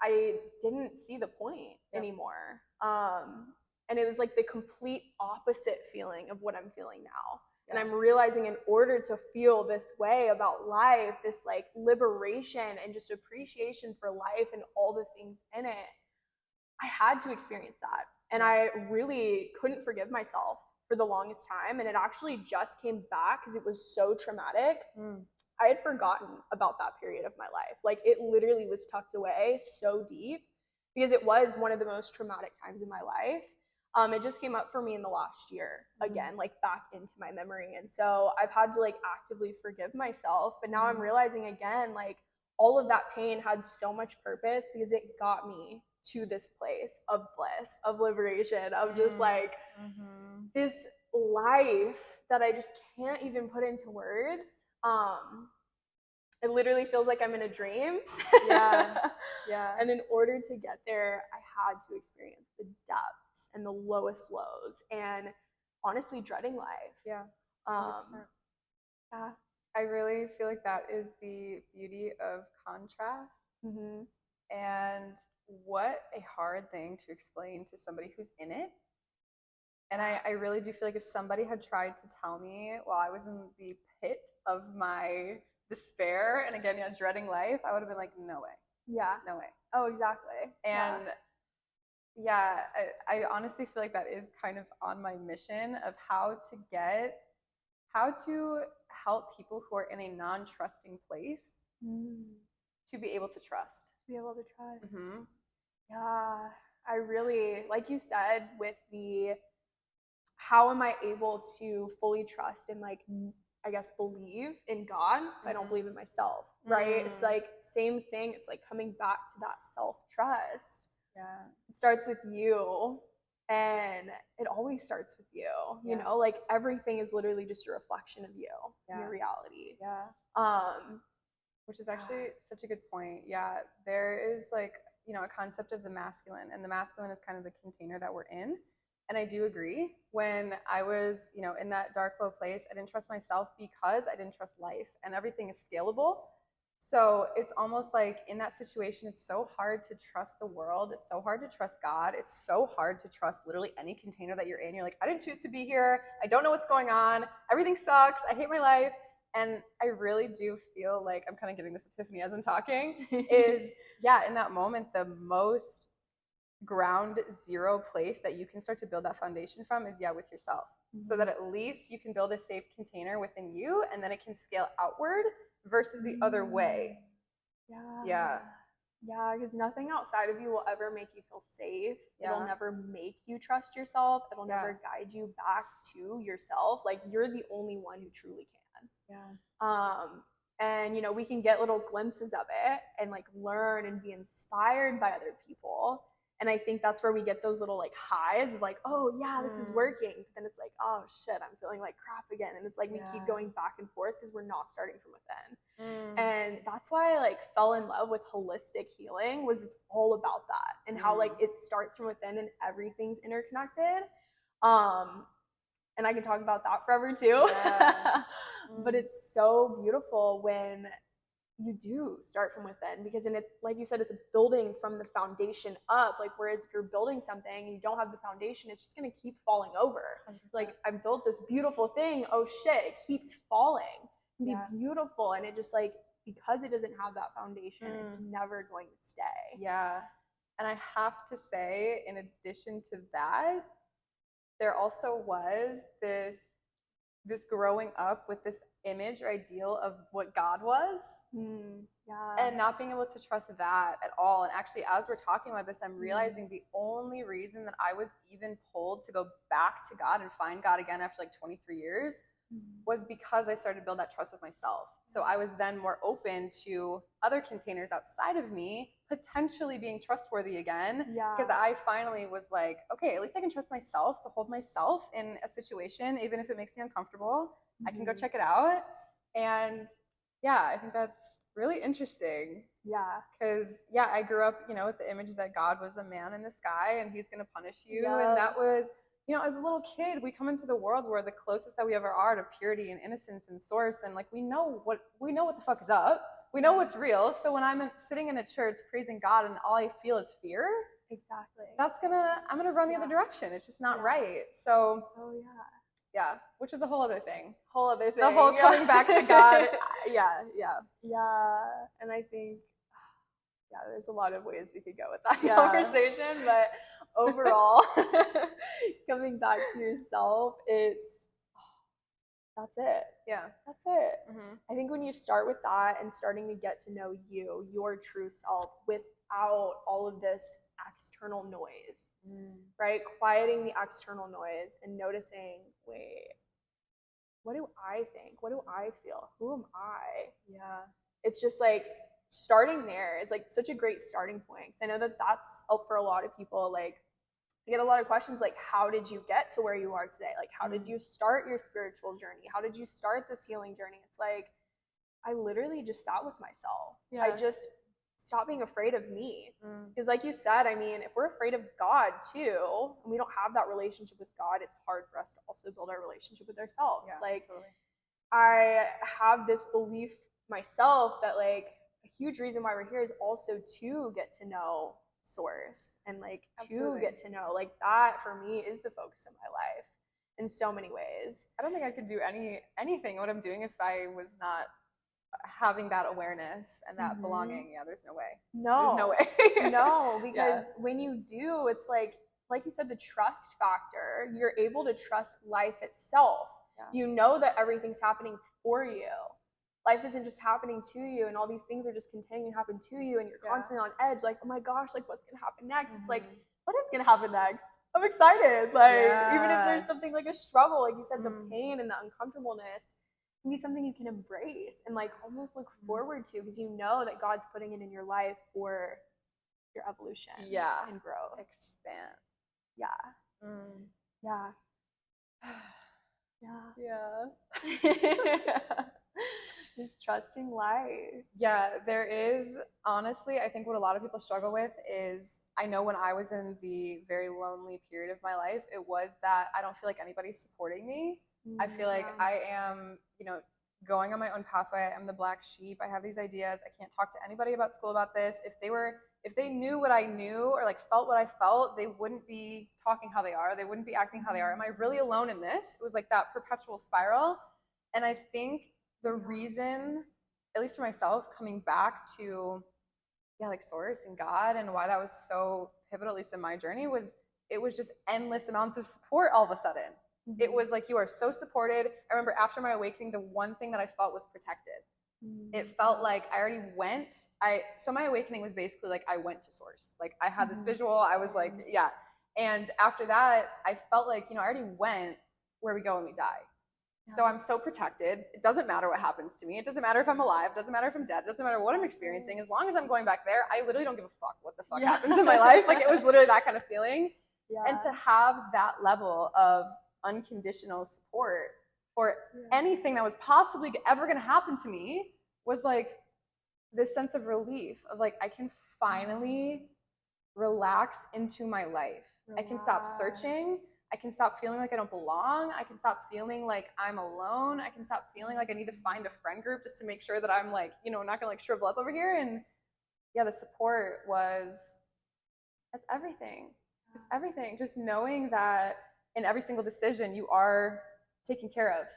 I didn't see the point anymore. And it was like the complete opposite feeling of what I'm feeling now. And I'm realizing in order to feel this way about life, this like liberation and just appreciation for life and all the things in it, I had to experience that. And I really couldn't forgive myself for the longest time. And it actually just came back because it was so traumatic. I had forgotten about that period of my life. Like it literally was tucked away so deep because it was one of the most traumatic times in my life. It just came up for me in the last year again, like back into my memory. And so I've had to like actively forgive myself. But now I'm realizing again, like all of that pain had so much purpose because it got me to this place of bliss, of liberation, of just like this life that I just can't even put into words. It literally feels like I'm in a dream. Yeah. And in order to get there, I had to experience the depths and the lowest lows and honestly dreading life. Yeah. 100%. Yeah. I really feel like that is the beauty of contrast. And what a hard thing to explain to somebody who's in it. And I really do feel like if somebody had tried to tell me while I was in the pit of my despair and again, dreading life, I would have been like, no way. Yeah. No way. Oh, exactly. And I honestly feel like that is kind of on my mission of how to help people who are in a non-trusting place to be able to trust. To be able to trust. Yeah. I really, like you said, with the how am I able to fully trust and like I guess believe in God if I don't believe in myself, right? It's like same thing. It's like coming back to that self-trust. Yeah. It starts with you and it always starts with you. You know, like everything is literally just a reflection of you, your reality. Which is actually such a good point. Yeah. There is like, a concept of the masculine, and the masculine is kind of the container that we're in. And I do agree. When I was, in that dark, low place, I didn't trust myself because I didn't trust life, and everything is scalable. So it's almost like in that situation, it's so hard to trust the world. It's so hard to trust God. It's so hard to trust literally any container that you're in. You're like, I didn't choose to be here. I don't know what's going on. Everything sucks. I hate my life. And I really do feel like I'm kind of getting this epiphany as I'm talking is, in that moment, the most ground zero place that you can start to build that foundation from is with yourself. So that at least you can build a safe container within you, and then it can scale outward versus the other way. Because nothing outside of you will ever make you feel safe. It'll never make you trust yourself. It'll never guide you back to yourself. Like you're the only one who truly can. And we can get little glimpses of it and like learn and be inspired by other people. And I think that's where we get those little like highs of like, oh yeah, this is working. But then it's like, oh shit, I'm feeling like crap again. And it's like we keep going back and forth because we're not starting from within. And that's why I like fell in love with holistic healing. Was it's all about that and how like it starts from within and everything's interconnected. And I can talk about that forever too. But it's so beautiful when you do start from within, because in it, like you said, it's a building from the foundation up. Like whereas if you're building something and you don't have the foundation, it's just going to keep falling over. It's like I built this beautiful thing. Oh shit, it keeps falling. It can be beautiful, and it just like because it doesn't have that foundation, it's never going to stay. And I have to say, in addition to that, there also was this growing up with this image or ideal of what God was. And not being able to trust that at all. And actually, as we're talking about this, I'm realizing the only reason that I was even pulled to go back to God and find God again after like 23 years was because I started to build that trust with myself. So I was then more open to other containers outside of me potentially being trustworthy again. Because I finally was like, okay, at least I can trust myself to hold myself in a situation, even if it makes me uncomfortable. I can go check it out. And I think that's really interesting. Because I grew up, with the image that God was a man in the sky and he's going to punish you. And that was, as a little kid, we come into the world where the closest that we ever are to purity and innocence and source, and like we know what the fuck is up. We know what's real. So when I'm sitting in a church praising God and all I feel is fear, exactly, I'm gonna run the other direction. It's just not right. So oh yeah, which is a whole other thing. The whole coming back to God. Yeah. And I think there's a lot of ways we could go with that conversation, but overall, coming back to yourself, that's it. That's it. I think when you start with that and starting to get to know you, your true self, without all of this external noise, right? Quieting the external noise and noticing, wait, what do I think? What do I feel? Who am I? It's just like starting there is like such a great starting point. Because I know that that's for a lot of people. Like, I get a lot of questions like, how did you get to where you are today? Like, how did you start your spiritual journey? How did you start this healing journey? It's like, I literally just sat with myself. I just stopped being afraid of me. Because like you said, I mean, if we're afraid of God too, and we don't have that relationship with God, it's hard for us to also build our relationship with ourselves. Like, totally. I have this belief myself that like a huge reason why we're here is also to get to know source and like to get to know, like, that for me is the focus of my life in so many ways. I don't think I could do anything what I'm doing if I was not having that awareness and that belonging. There's no way. There's no way. No, because when you do, it's like you said, the trust factor. You're able to trust life itself. You know that everything's happening for you. Life isn't just happening to you, and all these things are just continuing to happen to you, and you're constantly on edge, like, oh my gosh, like, what's gonna happen next? It's like, what is gonna happen next? I'm excited. Like, even if there's something like a struggle, like you said, the pain and the uncomfortableness can be something you can embrace and like almost look forward to, because you know that God's putting it in your life for your evolution and growth. Expand. Just trusting life. There is, honestly, I think what a lot of people struggle with is, I know when I was in the very lonely period of my life, it was that I don't feel like anybody's supporting me. I feel like I am, going on my own pathway. I'm the black sheep. I have these ideas. I can't talk to anybody about school about this. If they knew what I knew or like felt what I felt, they wouldn't be talking how they are. They wouldn't be acting how they are. Am I really alone in this? It was like that perpetual spiral. And I think the reason, at least for myself, coming back to like source and God, and why that was so pivotal, at least in my journey, was it was just endless amounts of support all of a sudden. It was like, you are so supported. I remember after my awakening, the one thing that I felt was protected. It felt like I already went. So my awakening was basically like I went to source. Like I had this visual. I was like, And after that, I felt like, I already went where we go when we die. So I'm so protected. It doesn't matter what happens to me. It doesn't matter if I'm alive. It doesn't matter if I'm dead. It doesn't matter what I'm experiencing. As long as I'm going back there, I literally don't give a fuck what the fuck happens in my life. Like, it was literally that kind of feeling. And to have that level of unconditional support for anything that was possibly ever going to happen to me was like this sense of relief of like, I can finally relax into my life. I can stop searching. I can stop feeling like I don't belong. I can stop feeling like I'm alone. I can stop feeling like I need to find a friend group just to make sure that I'm like, not gonna like shrivel up over here. And the support that's everything. It's everything. Just knowing that in every single decision you are taken care of.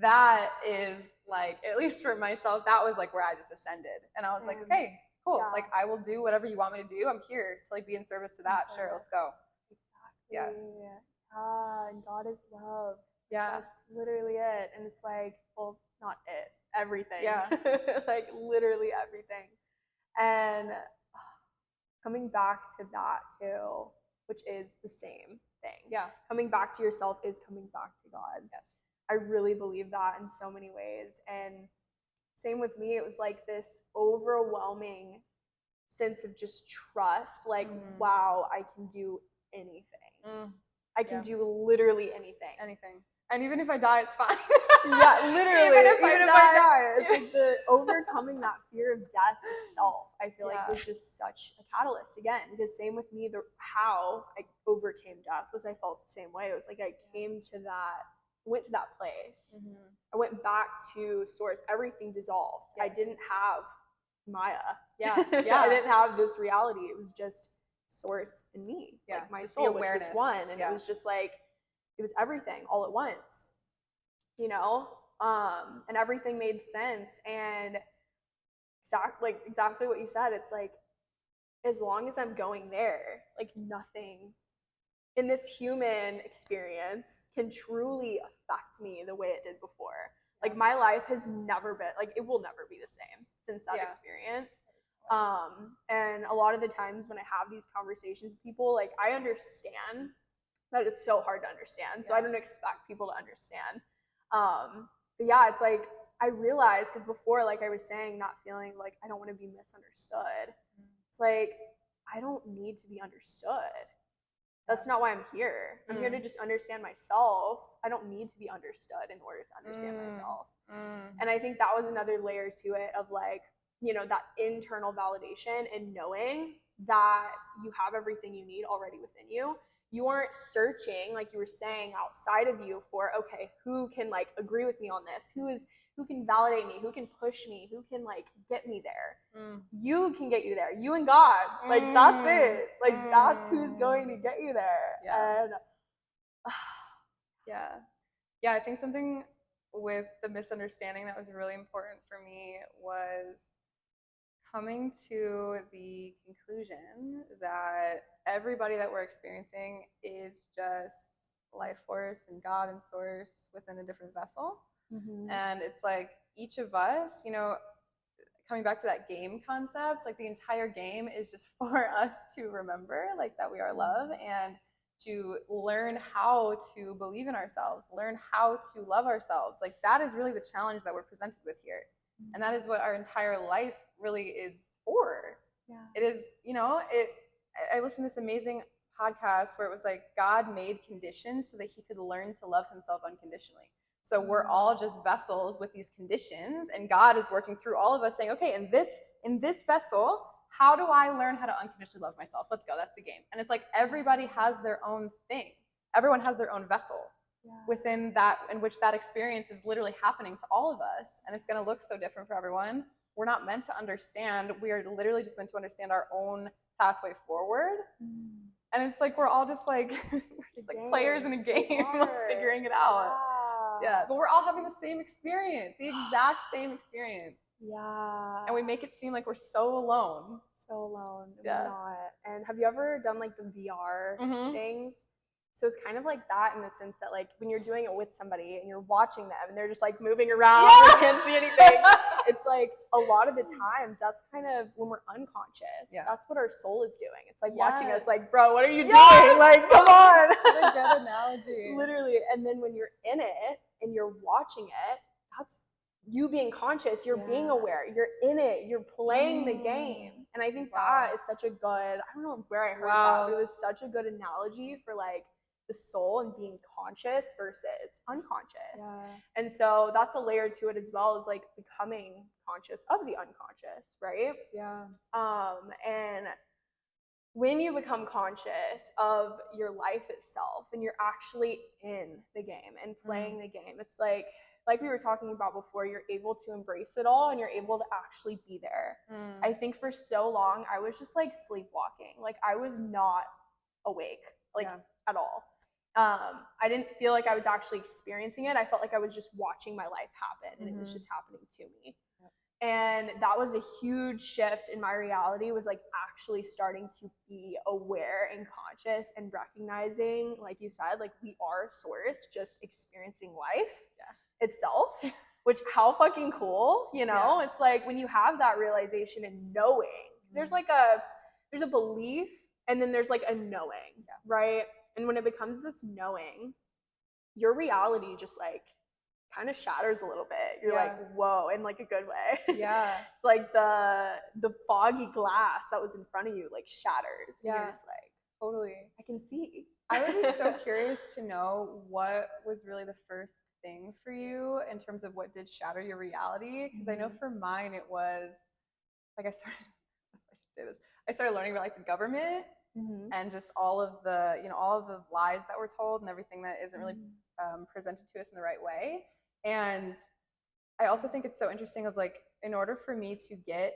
That is like, at least for myself, that was like where I just ascended. And I was like, okay, cool. Like, I will do whatever you want me to do. I'm here to like be in service to that. Sure, let's go. And God is love. That's literally it. And it's like, well, not it, everything. Like literally everything. And coming back to that too, which is the same thing. Coming back to yourself is coming back to God. I really believe that in so many ways. And same with me, it was like this overwhelming sense of just trust, like, wow, I can do anything. I can do literally anything. And even if I die, it's fine. Yeah, literally. Even if I die. It's like the overcoming that fear of death itself, I feel like Yeah. was just such a catalyst again. Because same with me, how I overcame death was I felt the same way. It was like I went to that place. I went back to source. Everything dissolved. Yes. I didn't have Maya. Yeah. I didn't have this reality. It was just source in me. Yeah. Like my Just soul the was awareness. this one. And it was just like, it was everything all at once, you know? And everything made sense. And exactly what you said. It's like, as long as I'm going there, like nothing in this human experience can truly affect me the way it did before. Like my life has never been, like it will never be the same since that experience. And a lot of the times when I have these conversations with people, like I understand that it's so hard to understand. So I don't expect people to understand. But yeah, it's like I realized, because before, like I was saying, not feeling like I don't want to be misunderstood. It's like I don't need to be understood. That's not why I'm here. I'm here to just understand myself. I don't need to be understood in order to understand myself. And I think that was another layer to it of like, you know, that internal validation and knowing that you have everything you need already within you. You aren't searching, like you were saying, outside of you for, okay, who can like agree with me on this? Who can validate me? Who can push me? Who can like get me there? You can get you there. You and God. Like that's it. Like that's who's going to get you there. And yeah, I think something with the misunderstanding that was really important for me was coming to the conclusion that everybody that we're experiencing is just life force and God and source within a different vessel. And it's like each of us, you know, coming back to that game concept, like the entire game is just for us to remember like that we are love and to learn how to believe in ourselves, learn how to love ourselves. Like that is really the challenge that we're presented with here. And that is what our entire life really is for. It is, you know, I listened to this amazing podcast where it was like God made conditions so that he could learn to love himself unconditionally. So we're all just vessels with these conditions, and God is working through all of us saying, okay, in this vessel, how do I learn how to unconditionally love myself? Let's go. That's the game. And it's like everybody has their own thing. Everyone has their own vessel within that, in which that experience is literally happening to all of us. And it's going to look so different for everyone. We're not meant to understand. We are literally just meant to understand our own pathway forward. And it's like we're all just like players in a game, like figuring it out. Yeah, but we're all having the same experience, the exact same experience. Yeah. And we make it seem like we're so alone. So alone. We're not. And have you ever done like the VR things? So it's kind of like that in the sense that like when you're doing it with somebody and you're watching them and they're just like moving around, you can't see anything. It's like a lot of the times that's kind of when we're unconscious. That's what our soul is doing. It's like watching us like, bro, what are you doing? Like, come on. What a good analogy. Literally. And then when you're in it and you're watching it, that's you being conscious, you're being aware, you're in it, you're playing the game. And I think that is such a good, I don't know where I heard that, but it was such a good analogy for like the soul and being conscious versus unconscious. And so that's a layer to it as well, as like becoming conscious of the unconscious, right? And when you become conscious of your life itself and you're actually in the game and playing the game, it's like we were talking about before, you're able to embrace it all and you're able to actually be there. I think for so long I was just like sleepwalking. Like I was not awake, like at all. I didn't feel like I was actually experiencing it. I felt like I was just watching my life happen and it was just happening to me. And that was a huge shift in my reality, was like actually starting to be aware and conscious and recognizing, like you said, like we are source, just experiencing life itself, which how fucking cool, you know? It's like when you have that realization and knowing, there's a belief and then there's like a knowing, right? And when it becomes this knowing, your reality just like kind of shatters a little bit. You're like, whoa, in like a good way. It's like the foggy glass that was in front of you like shatters. And you're just like, totally. I can see. I would be so curious to know what was really the first thing for you in terms of what did shatter your reality. Because I know for mine, it was like I started, I should say this, I started learning about like the government and just all of the, all of the lies that we're told and everything that isn't really presented to us in the right way. And I also think it's so interesting of like, in order for me to get,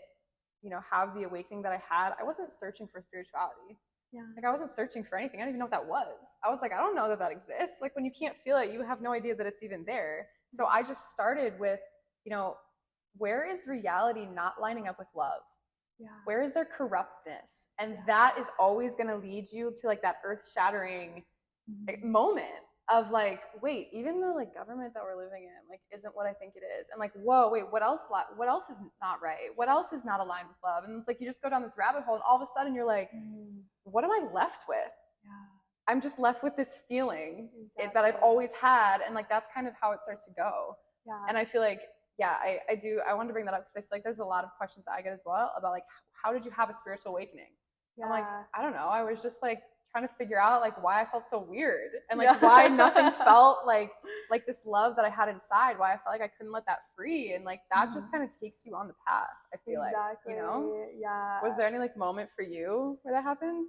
have the awakening that I had, I wasn't searching for spirituality. Yeah. Like I wasn't searching for anything. I didn't even know what that was. I was like, I don't know that that exists. Like when you can't feel it, you have no idea that it's even there. So I just started with, where is reality not lining up with love? Yeah. Where is there corruptness? And that is always going to lead you to like that earth-shattering moment of like, wait, even the like government that we're living in like isn't what I think it is. And like, whoa, wait, what else is not right? What else is not aligned with love? And it's like you just go down this rabbit hole and all of a sudden you're like, what am I left with? Yeah. I'm just left with this feeling that I've always had. And like that's kind of how it starts to go. Yeah. And I feel like, yeah, I wanted to bring that up because I feel like there's a lot of questions that I get as well about like, how did you have a spiritual awakening? Yeah. I'm like, I don't know. I was just like trying to figure out like why I felt so weird and like why nothing felt like this love that I had inside, why I felt like I couldn't let that free. And like that just kind of takes you on the path, I feel like, Yeah. Was there any like moment for you where that happened?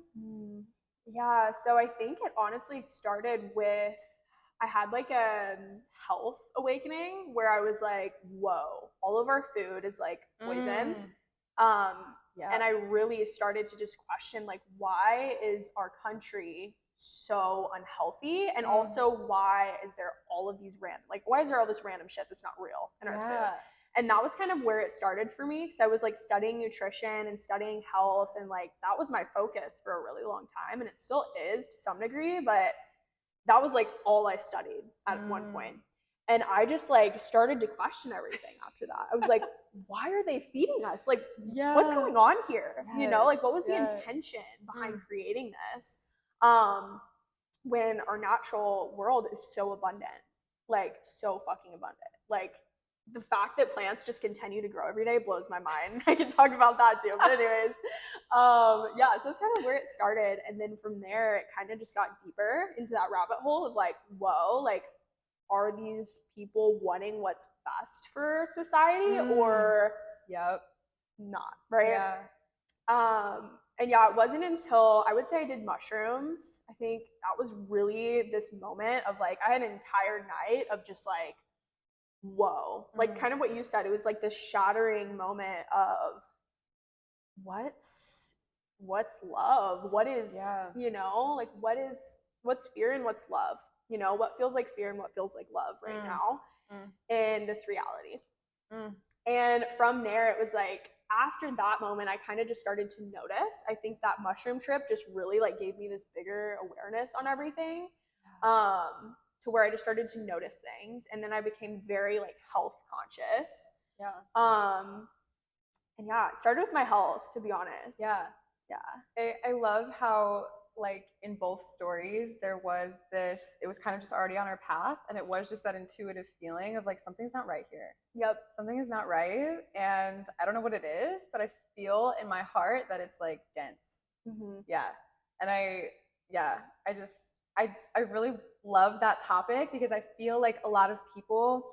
Yeah. So I think it honestly started with, I had like a health awakening where I was like, whoa, all of our food is like poison. And I really started to just question like, why is our country so unhealthy? And also why is there all of these why is there all this random shit that's not real in our food? And that was kind of where it started for me, because I was like studying nutrition and studying health, and like that was my focus for a really long time, and it still is to some degree, but that was like all I studied at one point. And I just like started to question everything after that. I was like, why are they feeding us? Like, what's going on here? Like what was the intention behind creating this? When our natural world is so abundant, like so fucking abundant. Like the fact that plants just continue to grow every day blows my mind. I can talk about that too. But anyways, so that's kind of where it started. And then from there, it kind of just got deeper into that rabbit hole of like, whoa, like, are these people wanting what's best for society or not, right? And it wasn't until I would say I did mushrooms. I think that was really this moment of like, I had an entire night of just like, whoa, like kind of what you said. It was like this shattering moment of what's love? What is, like what's fear and what's love? What feels like fear and what feels like love right now in this reality. And from there, it was like, after that moment, I kind of just started to notice. I think that mushroom trip just really like gave me this bigger awareness on everything, to where I just started to notice things. And then I became very like health conscious. And it started with my health, to be honest. I love how like in both stories there was this, it was kind of just already on our path, and it was just that intuitive feeling of like something's not right here. Something is not right, and I don't know what it is, but I feel in my heart that it's like dense. And I really love that topic, because I feel like a lot of people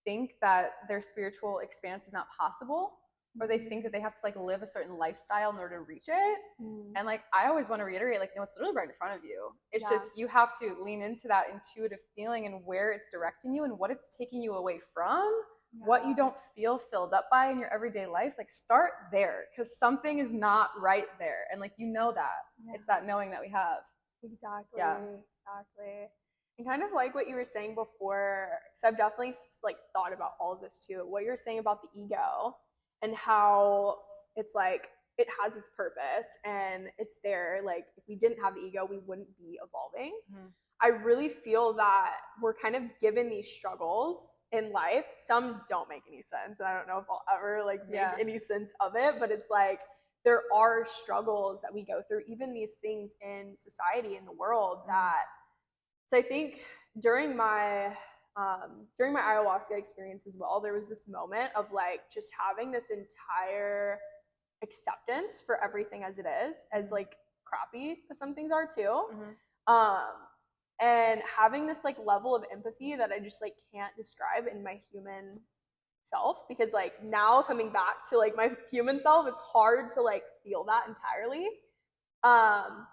think that their spiritual expanse is not possible, or they think that they have to like live a certain lifestyle in order to reach it. And like I always want to reiterate, like, no, it's literally right in front of you. It's just you have to lean into that intuitive feeling and where it's directing you and what it's taking you away from, what you don't feel filled up by in your everyday life. Like start there, because something is not right there, and like that it's that knowing that we have. Exactly. And kind of like what you were saying before, because I've definitely like thought about all of this too, what you're saying about the ego and how it's like it has its purpose and it's there. Like if we didn't have the ego, we wouldn't be evolving. I really feel that we're kind of given these struggles in life. Some don't make any sense, and I don't know if I'll ever like make any sense of it, but it's like there are struggles that we go through, even these things in society, in the world, that, so I think during my ayahuasca experience as well, there was this moment of like just having this entire acceptance for everything as it is, as like crappy as some things are too. And having this like level of empathy that I just like can't describe in my human self, because like now coming back to like my human self, it's hard to like feel that entirely. um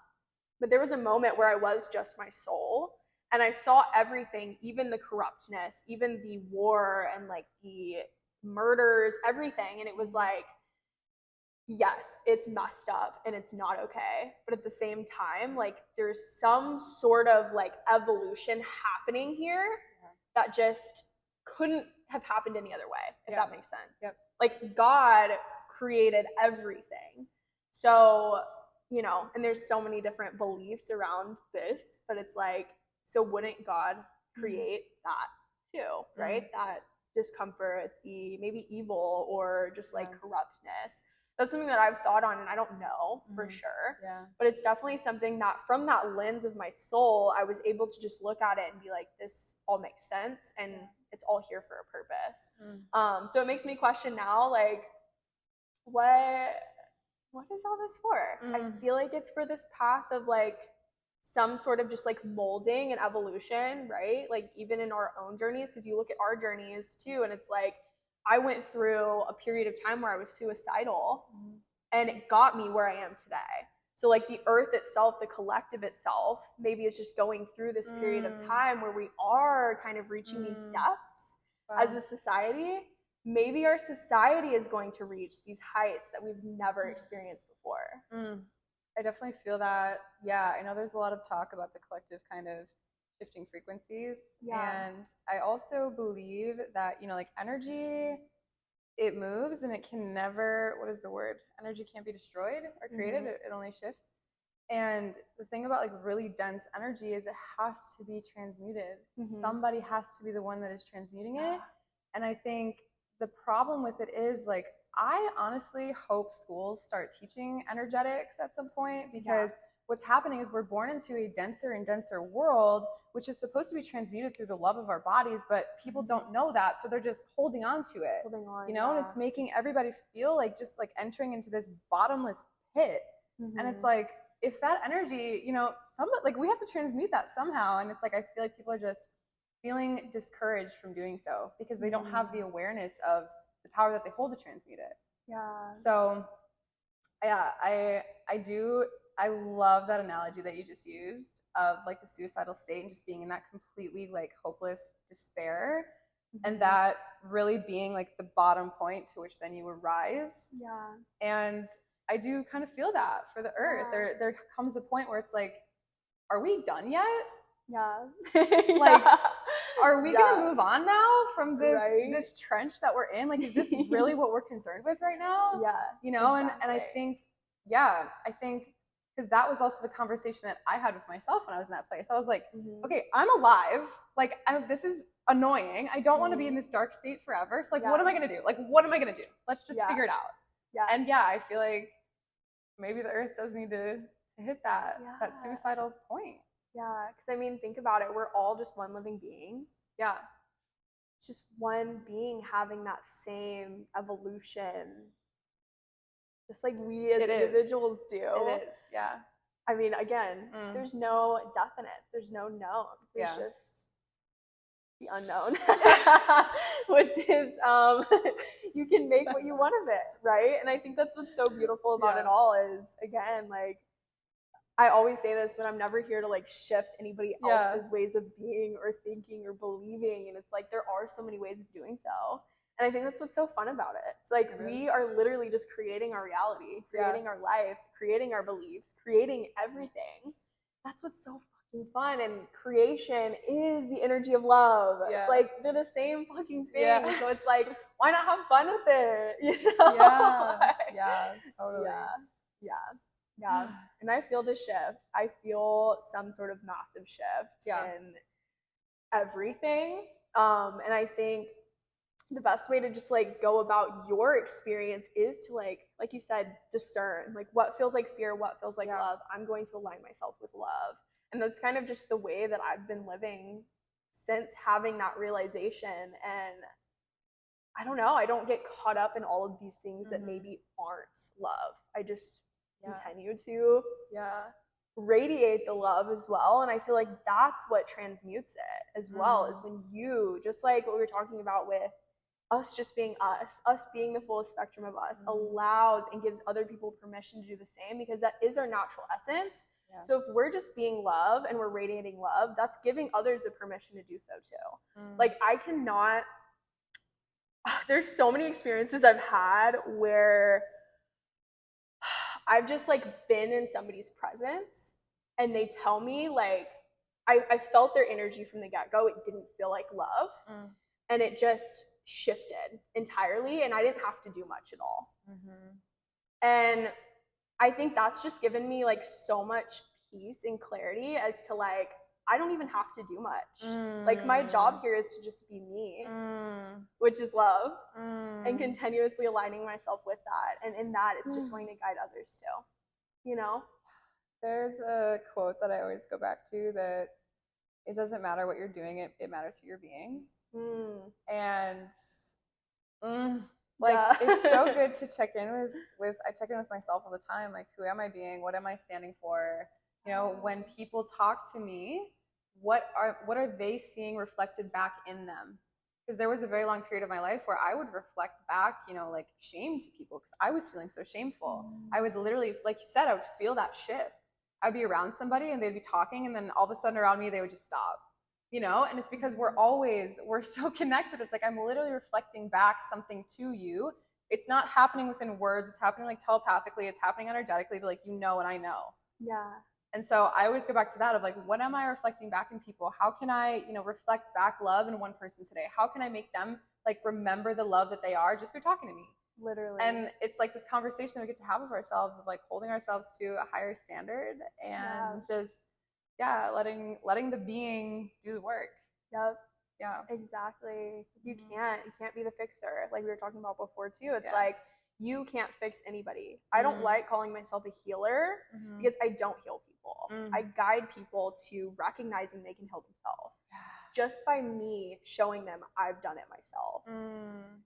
but there was a moment where I was just my soul, and I saw everything, even the corruptness, even the war and like the murders, everything, and it was like, yes, it's messed up and it's not okay. But at the same time, like there's some sort of like evolution happening here that just couldn't have happened any other way, if that makes sense. Yep. Like God created everything. So, you know, and there's so many different beliefs around this, but it's like, so wouldn't God create that too, right? That discomfort, the maybe evil or just like corruptness. That's something that I've thought on, and I don't know for sure. Yeah. But it's definitely something that from that lens of my soul, I was able to just look at it and be like, this all makes sense and it's all here for a purpose. So it makes me question now, like, what is all this for? I feel like it's for this path of like some sort of just like molding and evolution, right? Like even in our own journeys, because you look at our journeys too, and it's like I went through a period of time where I was suicidal, and it got me where I am today. So like the earth itself, the collective itself, maybe is just going through this period of time where we are kind of reaching these depths as a society. Maybe our society is going to reach these heights that we've never experienced before. I definitely feel that. Yeah, I know there's a lot of talk about the collective kind of shifting frequencies. And I also believe that, you know, like energy, it moves and it can never, what is the word? Energy can't be destroyed or created, it only shifts. And the thing about like really dense energy is it has to be transmuted. Somebody has to be the one that is transmuting it. And I think the problem with it is like, I honestly hope schools start teaching energetics at some point, because what's happening is we're born into a denser and denser world, which is supposed to be transmuted through the love of our bodies, but people don't know that, so they're just holding on to it, you know, and it's making everybody feel like just like entering into this bottomless pit. And it's like, if that energy, you know, like we have to transmute that somehow, and it's like I feel like people are just feeling discouraged from doing so because they don't have the awareness of the power that they hold to transmute it. So yeah, I love that analogy that you just used of like the suicidal state and just being in that completely like hopeless despair, and that really being like the bottom point to which then you would rise. And I do kind of feel that for the earth. There comes a point where it's like, are we done yet? Like, are we gonna move on now from this trench that we're in? Like, is this really what we're concerned with right now? You know, and I think, I think because that was also the conversation that I had with myself when I was in that place. I was like, okay, I'm alive. Like, this is annoying. I don't want to be in this dark state forever. So like, what am I gonna do? Like, what am I gonna do? Let's just figure it out. And I feel like maybe the earth does need to hit that suicidal point. Because I mean, think about it. We're all just one living being. It's just one being having that same evolution, just like we as individuals do. It is, I mean, again, there's no definites. There's no knowns. There's just the unknown, which is you can make what you want of it, right? And I think that's what's so beautiful about it all is, again, like, I always say this, but I'm never here to like shift anybody else's ways of being or thinking or believing. And it's like there are so many ways of doing so. And I think that's what's so fun about it. It's like we are literally just creating our reality, creating our life, creating our beliefs, creating everything. That's what's so fucking fun. And creation is the energy of love. It's like they're the same fucking thing. So it's like, why not have fun with it? You know? Totally. And I feel the shift. I feel some sort of massive shift in everything. And I think the best way to just like go about your experience is to like you said, discern like what feels like fear, what feels like love. I'm going to align myself with love. And that's kind of just the way that I've been living since having that realization. And I don't know, I don't get caught up in all of these things that maybe aren't love. I just continue to radiate the love as well. And I feel like that's what transmutes it as well, is when you, just like what we were talking about with us just being us being the fullest spectrum of us, allows and gives other people permission to do the same, because that is our natural essence. Yeah. So if we're just being love and we're radiating love, that's giving others the permission to do so too. Like I cannot, there's so many experiences I've had where I've just like been in somebody's presence and they tell me like, I felt their energy from the get-go. It didn't feel like love. And it just shifted entirely, and I didn't have to do much at all. And I think that's just given me like so much peace and clarity as to like, I don't even have to do much. Like my job here is to just be me, which is love, and continuously aligning myself with that. And in that, it's just going to guide others too, you know? There's a quote that I always go back to, that it doesn't matter what you're doing, it matters who you're being. And like it's so good to check in with I check in with myself all the time, like who am I being, what am I standing for, you know, when people talk to me, what are they seeing reflected back in them? Because there was a very long period of my life where I would reflect back, you know, like shame to people because I was feeling so shameful. I would literally, like you said, I would feel that shift. I'd be around somebody and they'd be talking, and then all of a sudden around me they would just stop, you know? And it's because we're so connected. It's like I'm literally reflecting back something to you. It's not happening within words, it's happening like telepathically, it's happening energetically, but like you know and I know. Yeah. And so I always go back to that of like, what am I reflecting back in people? How can I, you know, reflect back love in one person today? How can I make them like remember the love that they are just through talking to me? Literally. And it's like this conversation we get to have with ourselves of like holding ourselves to a higher standard and just letting the being do the work. Yep. Yeah. Exactly. You can't be the fixer, like we were talking about before too. It's like you can't fix anybody. I don't like calling myself a healer because I don't heal people. I guide people to recognizing they can heal themselves just by me showing them I've done it myself.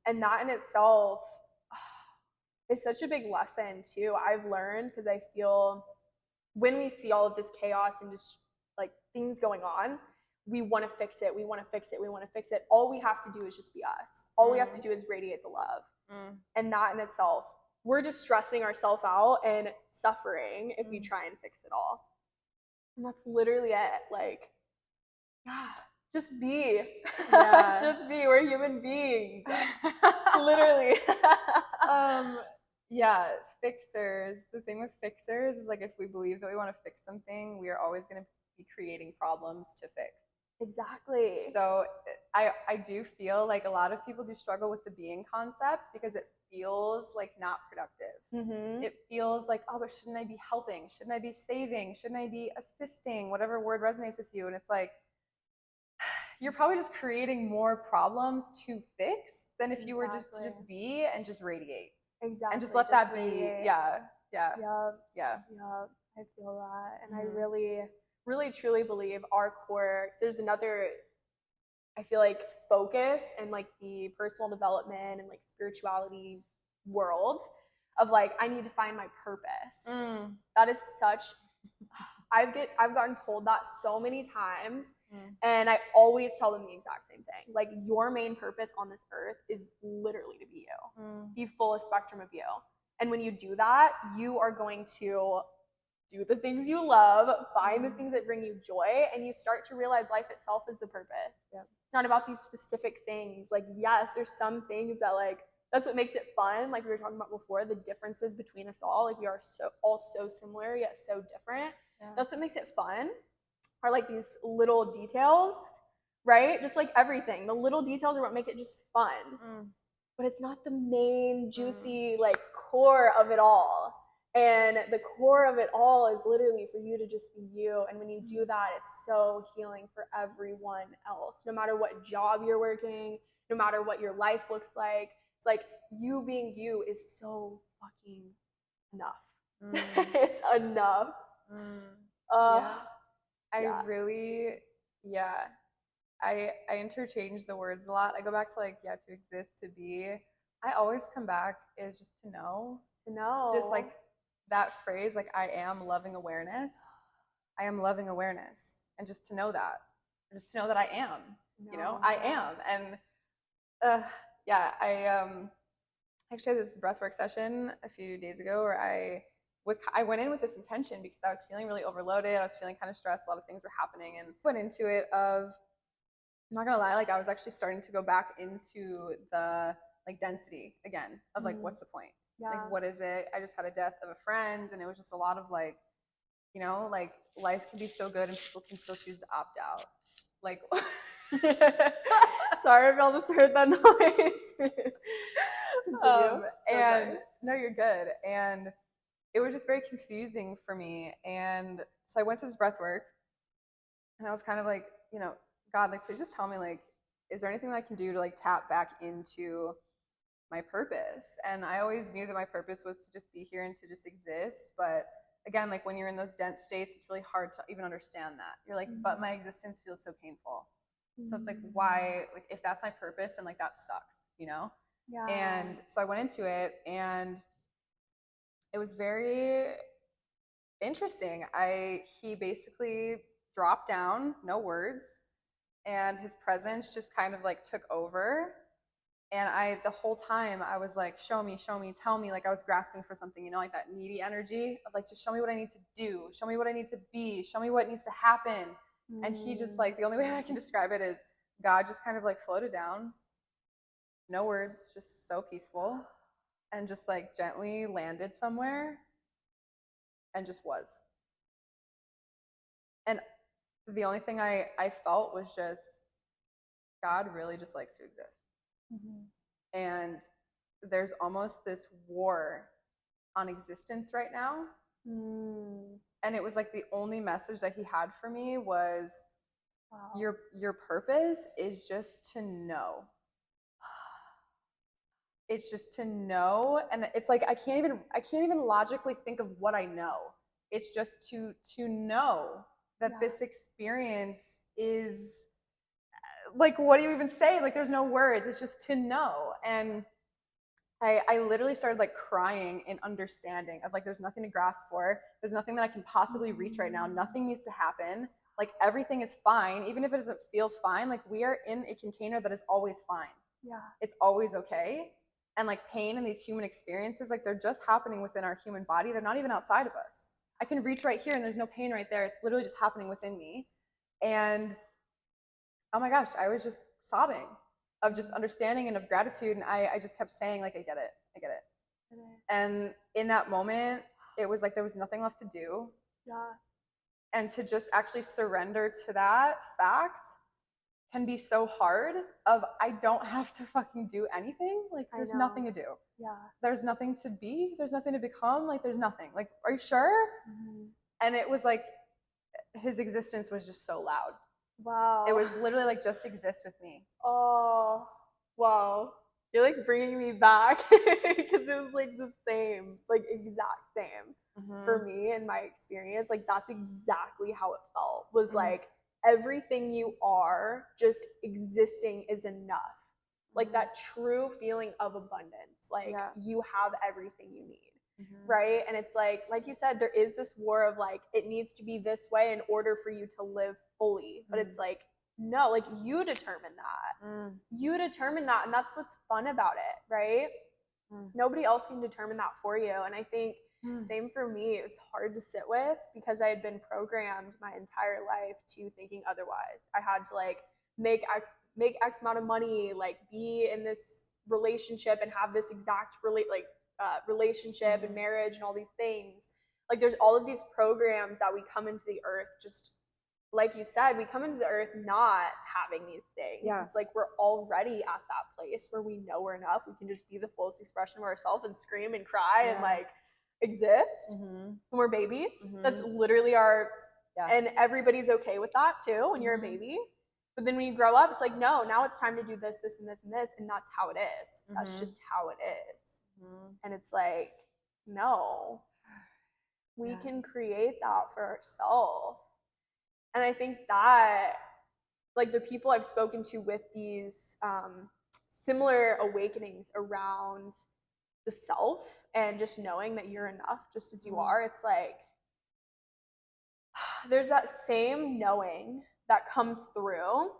And that in itself is such a big lesson too. I've learned, because I feel when we see all of this chaos and just like things going on, we want to fix it. We want to fix it. We want to fix it. All we have to do is just be us. All we have to do is radiate the love. And that in itself, we're just stressing ourselves out and suffering if we try and fix it all. And that's literally it. Like, just be. Just be. We're human beings. Literally. Yeah, fixers. The thing with fixers is like if we believe that we want to fix something, we are always going to be creating problems to fix. Exactly. So I do feel like a lot of people do struggle with the being concept because it feels like not productive. It feels like, oh, but shouldn't I be helping? Shouldn't I be saving? Shouldn't I be assisting? Whatever word resonates with you. And it's like, you're probably just creating more problems to fix than if you were just to just be and just radiate. Exactly. And just let that be. Yeah. I feel that. And I really truly believe our core, because there's another, I feel like, focus and like the personal development and like spirituality world of like, I need to find my purpose. That is such, I've gotten told that so many times, and I always tell them the exact same thing. Like, your main purpose on this earth is literally to be you, the fullest spectrum of you. And when you do that, you are going to do the things you love, find the things that bring you joy, and you start to realize life itself is the purpose. It's not about these specific things. Like, yes, there's some things that like, that's what makes it fun. Like we were talking about before, the differences between us all. Like, we are all so similar yet so different. That's what makes it fun, are like these little details, right? Just like everything, the little details are what make it just fun. But it's not the main juicy like core of it all. And the core of it all is literally for you to just be you. And when you do that, it's so healing for everyone else. No matter what job you're working, no matter what your life looks like, it's like you being you is so fucking enough. It's enough. I interchange the words a lot. I go back to like, to exist, to be. I always come back is just to know. To know. Just like that phrase, like I am loving awareness. I am loving awareness. And just to know that, I am, No. I am. And yeah, I actually had this breathwork session a few days ago where I went in with this intention because I was feeling really overloaded. I was feeling kind of stressed. A lot of things were happening, and went into it of, I'm not gonna lie, like I was actually starting to go back into the like density again of like, what's the point? Yeah. Like, what is it? I just had a death of a friend, and it was just a lot of like, like life can be so good and people can still choose to opt out. Like, sorry if y'all just heard that noise. And no, you're good. And it was just very confusing for me. And so I went to this breath work, and I was kind of like, God, like, please just tell me, like, is there anything that I can do to like tap back into my purpose? And I always knew that my purpose was to just be here and to just exist. But again, like when you're in those dense states, it's really hard to even understand that. You're like, but my existence feels so painful. So it's like, why, like, if that's my purpose, then like that sucks, Yeah. And so I went into it, and it was very interesting. He basically dropped down, no words, and his presence just kind of like took over. And the whole time I was like, show me, tell me. Like I was grasping for something, like that needy energy of like, just show me what I need to do, show me what I need to be, show me what needs to happen. And he just like, the only way I can describe it is God just kind of like floated down, no words, just so peaceful, and just like gently landed somewhere and just was. And the only thing I felt was just, God really just likes to exist. And there's almost this war on existence right now. And it was like the only message that he had for me was, your purpose is just to know. It's just to know. And it's like I can't even logically think of what I know. It's just to know that this experience is like, what do you even say? Like there's no words. It's just to know. And I literally started like crying in understanding of like, there's nothing to grasp for. There's nothing that I can possibly reach right now. Nothing needs to happen. Like everything is fine. Even if it doesn't feel fine, like we are in a container that is always fine. Yeah. It's always okay. And like pain and these human experiences, like they're just happening within our human body. They're not even outside of us. I can reach right here and there's no pain right there. It's literally just happening within me. And oh my gosh, I was just sobbing of just understanding and of gratitude. And I just kept saying, like, I get it. And in that moment, it was like there was nothing left to do. Yeah. And to just actually surrender to that fact can be so hard of, I don't have to fucking do anything. Like there's nothing to do. Yeah. There's nothing to be. There's nothing to become. Like there's nothing. Like, are you sure? And it was like his existence was just so loud. Wow. It was literally like, just exist with me. Oh, wow. You're like bringing me back because it was like the same, like exact same for me and my experience. Like that's exactly how it felt. Was like everything you are, just existing is enough. Like that true feeling of abundance. Like you have everything you need. Right. And it's like you said, there is this war of like, it needs to be this way in order for you to live fully. But it's like, no, like you determine that. You determine that. And that's what's fun about it. Right. Nobody else can determine that for you. And I think same for me, it was hard to sit with because I had been programmed my entire life to thinking otherwise. I had to like make X amount of money, like be in this relationship and have this exact relationship and marriage and all these things. Like there's all of these programs that we come into the earth, just like you said, we come into the earth not having these things. It's like we're already at that place where we know we're enough. We can just be the fullest expression of ourselves and scream and cry and like exist when we're babies. That's literally our and everybody's okay with that too when you're a baby. But then when you grow up, it's like, no, now it's time to do this, this, and this, and this. And that's how it is. That's just how it is. And it's like, no, we can create that for ourselves. And I think that, like, the people I've spoken to with these similar awakenings around the self and just knowing that you're enough just as you are, it's like, there's that same knowing that comes through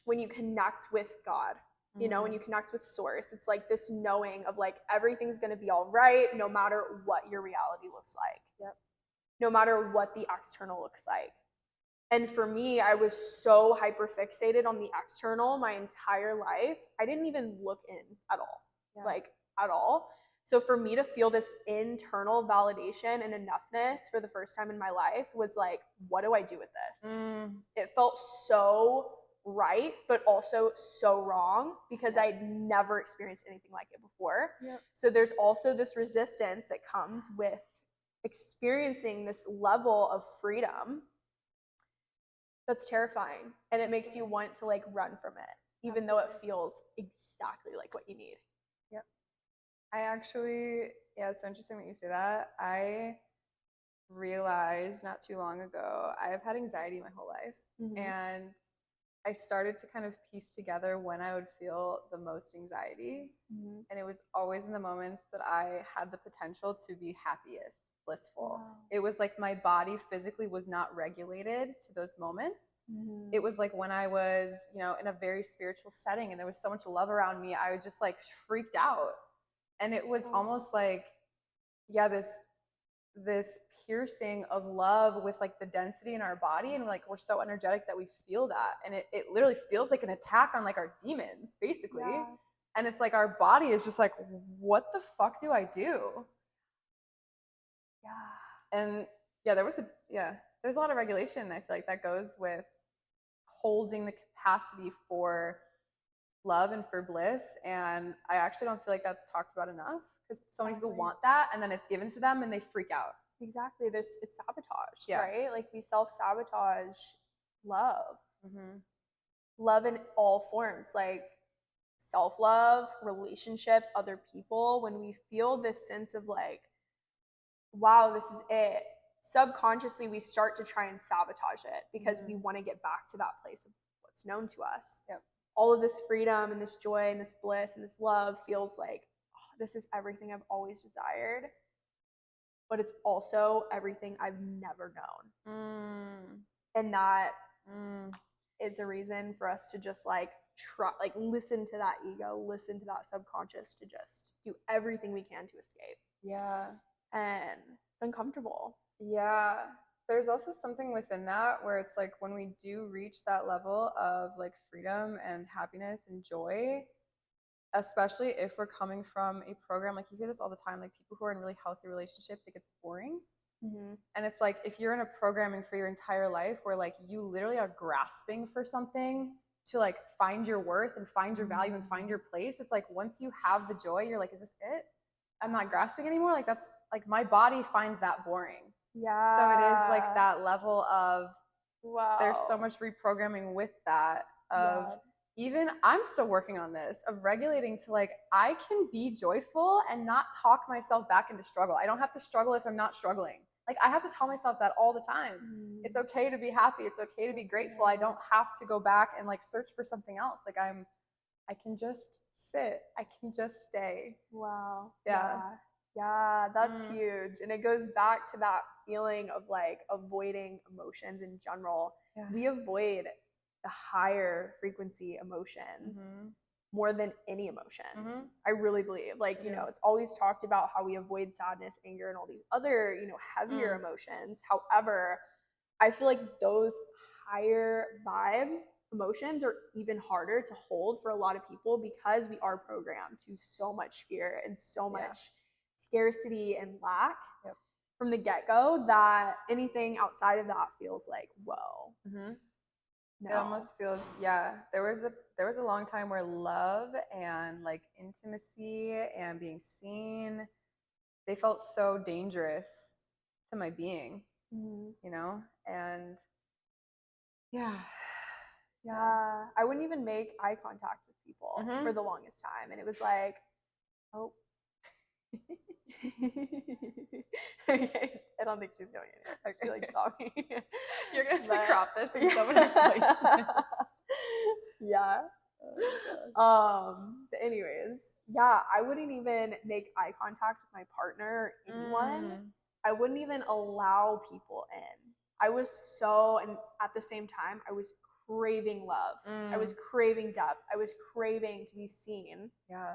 when you connect with God. You know, when you connect with source, it's like this knowing of like everything's going to be all right no matter what your reality looks like. Yep. No matter what the external looks like. And for me, I was so hyper fixated on the external my entire life. I didn't even look in at all. Yeah. Like at all. So for me to feel this internal validation and enoughness for the first time in my life was like, what do I do with this? It felt so right, but also so wrong because I'd never experienced anything like it before. Yep. So there's also this resistance that comes with experiencing this level of freedom that's terrifying, and it makes you want to like run from it, even though it feels exactly like what you need. Yep. I actually, yeah, it's so interesting that you say that. I realized not too long ago I've had anxiety my whole life, and I started to kind of piece together when I would feel the most anxiety, and it was always in the moments that I had the potential to be happiest, blissful. Wow. It was like my body physically was not regulated to those moments. It was like when I was, you know, in a very spiritual setting and there was so much love around me, I was just like freaked out. And it was almost like, yeah, this piercing of love with like the density in our body, and like we're so energetic that we feel that, and it literally feels like an attack on like our demons basically. Yeah. And it's like our body is just like, what the fuck do I do? Yeah. And yeah, there's a lot of regulation, I feel like, that goes with holding the capacity for love and for bliss, and I actually don't feel like that's talked about enough because so many people want that and then it's given to them and they freak out. Exactly. It's sabotage, right? Like we self-sabotage love. Love in all forms, like self-love, relationships, other people. When we feel this sense of like, wow, this is it, subconsciously we start to try and sabotage it because we want to get back to that place of what's known to us. Yep. All of this freedom and this joy and this bliss and this love feels like, oh, this is everything I've always desired. But it's also everything I've never known. And that is a reason for us to just like try, like listen to that ego, listen to that subconscious, to just do everything we can to escape. Yeah. And it's uncomfortable. Yeah. There's also something within that where it's like when we do reach that level of like freedom and happiness and joy, especially if we're coming from a program, like you hear this all the time, like people who are in really healthy relationships, it gets boring. And it's like if you're in a programming for your entire life where like you literally are grasping for something to like find your worth and find your value and find your place, it's like once you have the joy, you're like, is this it? I'm not grasping anymore. Like that's like my body finds that boring. Yeah. So it is like that level of, wow, there's so much reprogramming with that of even I'm still working on this of regulating to like I can be joyful and not talk myself back into struggle. I don't have to struggle if I'm not struggling. Like I have to tell myself that all the time. It's okay to be happy. It's okay to be grateful. I don't have to go back and like search for something else. Like I can just sit. I can just stay. Wow. Yeah. Yeah, that's huge. And it goes back to that feeling of like avoiding emotions in general. Yeah. We avoid the higher frequency emotions more than any emotion. I really believe, like, you know, it's always talked about how we avoid sadness, anger, and all these other, you know, heavier emotions. However, I feel like those higher vibe emotions are even harder to hold for a lot of people because we are programmed to so much fear and so much scarcity and lack from the get-go that anything outside of that feels like, whoa. No. It almost feels, there was a long time where love and like intimacy and being seen, they felt so dangerous to my being, you know? And yeah. I wouldn't even make eye contact with people for the longest time. And it was like, oh. Okay, I don't think she's going anywhere. She like saw me. You're gonna have to crop this in so many places. Yeah. But anyways, I wouldn't even make eye contact with my partner or anyone. I wouldn't even allow people in. I was so, and at the same time, I was craving love. I was craving depth. I was craving to be seen. Yeah.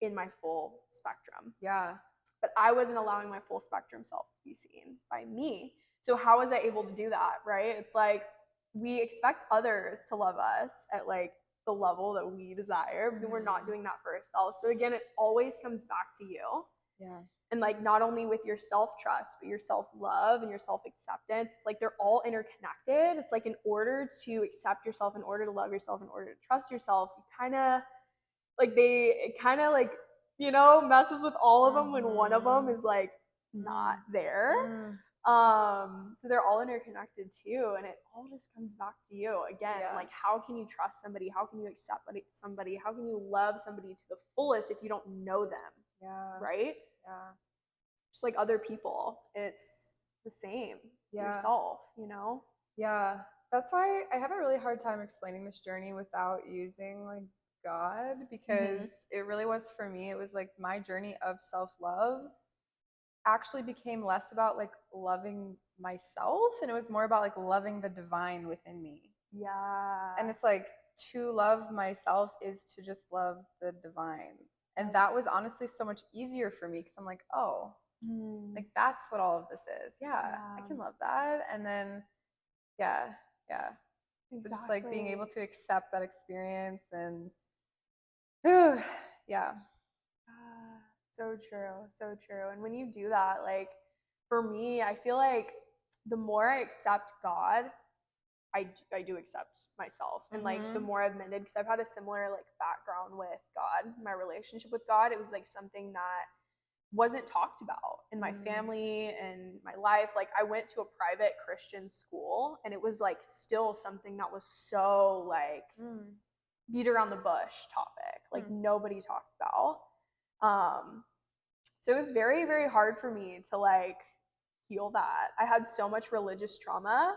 In my full spectrum. Yeah. But I wasn't allowing my full spectrum self to be seen by me. So how was I able to do that, right? It's like we expect others to love us at like the level that we desire, but we're not doing that for ourselves. So again, it always comes back to you. Yeah. And like not only with your self-trust, but your self-love and your self-acceptance. It's like they're all interconnected. It's like in order to accept yourself, in order to love yourself, in order to trust yourself, you kind of like it kind of like, you know, messes with all of them when one of them is like not there. So they're all interconnected too, and it all just comes back to you again. Yeah. Like, how can you trust somebody? How can you accept somebody? How can you love somebody to the fullest if you don't know them? Yeah. Right? Yeah. Just like other people, it's the same. Yeah. Yourself, you know? Yeah. That's why I have a really hard time explaining this journey without using like God, because it really was for me, it was like my journey of self-love actually became less about like loving myself, and it was more about like loving the divine within me. Yeah. And it's like to love myself is to just love the divine. And that was honestly so much easier for me because I'm like, oh, like that's what all of this is. Yeah, I can love that. And then, yeah, yeah. Exactly. Just like being able to accept that experience and, yeah. So true, so true. And when you do that, like for me, I feel like the more I accept God, I do accept myself. And like the more I've mended, because I've had a similar like background with God, my relationship with God, it was like something that wasn't talked about in my family and my life. Like I went to a private Christian school, and it was like still something that was so like beat around the bush topic, like nobody talked about. So it was very, very hard for me to like heal that. I had so much religious trauma,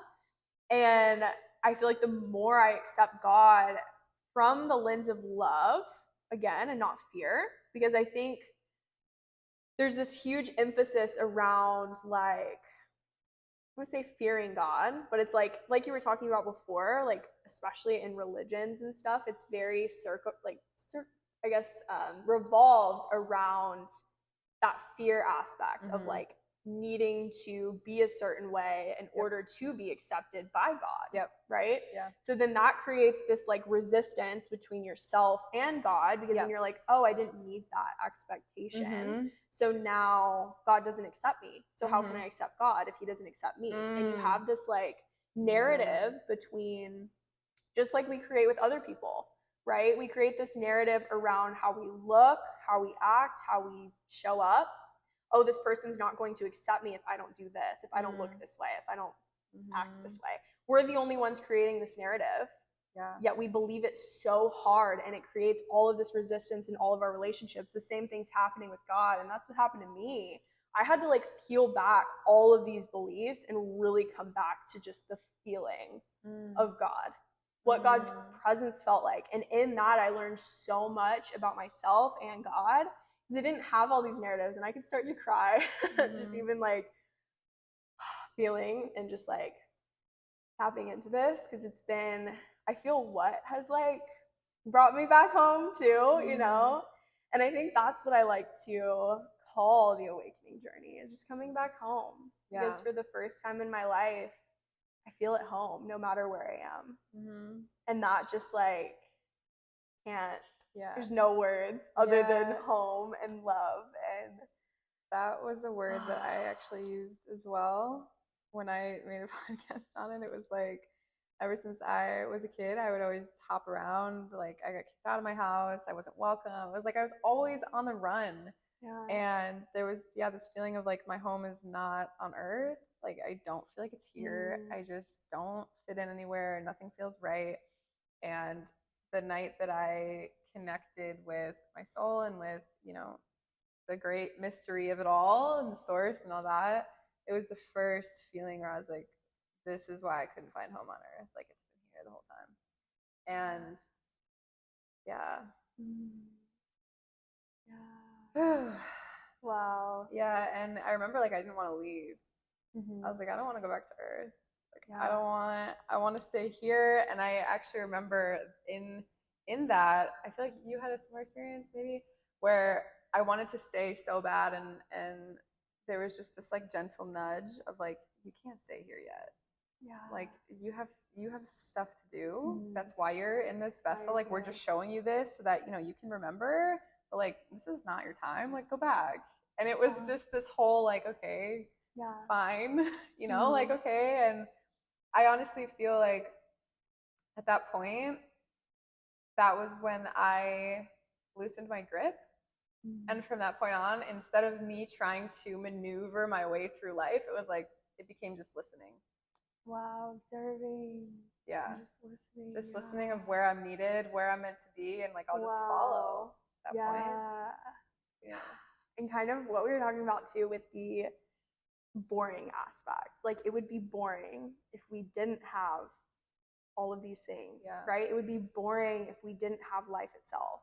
and I feel like the more I accept God from the lens of love, again, and not fear, because I think there's this huge emphasis around like, I would say fearing God, but it's like you were talking about before, like especially in religions and stuff, it's very I guess revolved around that fear aspect of like needing to be a certain way in order to be accepted by God. Right? Yeah. So then that creates this like resistance between yourself and God, because then you're like, oh, I didn't meet that expectation. So now God doesn't accept me. So how can I accept God if he doesn't accept me? And you have this like narrative between, just like we create with other people, right? We create this narrative around how we look, how we act, how we show up. Oh, this person's not going to accept me if I don't do this, if I don't look this way, if I don't act this way. We're the only ones creating this narrative. Yeah. Yet we believe it so hard, and it creates all of this resistance in all of our relationships. The same thing's happening with God, and that's what happened to me. I had to like peel back all of these beliefs and really come back to just the feeling of God, what God's presence felt like. And in that, I learned so much about myself and God, because I didn't have all these narratives, and I could start to cry just even like feeling and just like tapping into this, because it's been, I feel what has like brought me back home too, you know? And I think that's what I like to call the awakening journey, is just coming back home. Because for the first time in my life, I feel at home no matter where I am. And that just like can't, there's no words other than home and love. And that was a word that I actually used as well when I made a podcast on it. It was like, ever since I was a kid, I would always hop around. Like I got kicked out of my house. I wasn't welcome. It was like I was always on the run. And there was this feeling of like my home is not on earth. Like I don't feel like it's here. I just don't fit in anywhere. Nothing feels right. And the night that I connected with my soul and with, you know, the great mystery of it all and the source and all that, it was the first feeling where I was like, this is why I couldn't find home on earth. Like it's been here the whole time. And wow. Yeah, and I remember like I didn't want to leave. I was like, I don't want to go back to earth. Like Yeah. I want to stay here. And I actually remember in that, I feel like you had a similar experience maybe where I wanted to stay so bad and there was just this like gentle nudge of like you can't stay here yet. Yeah. Like you have stuff to do. Mm. That's why you're in this vessel. Like we're just showing you this so that you can remember. But like this is not your time. Like go back. And it was just this whole like okay, Yeah. fine, like okay. And I honestly feel like at that point, that was when I loosened my grip. And from that point on, instead of me trying to maneuver my way through life, it was like it became just listening. Wow, observing. Yeah. And just listening. Just Yeah. listening of where I'm needed, where I'm meant to be, and like I'll just follow Wow. at that point. Yeah. Yeah. And kind of what we were talking about too with the boring aspects. Like it would be boring if we didn't have all of these things, Yeah. right? It would be boring if we didn't have life itself.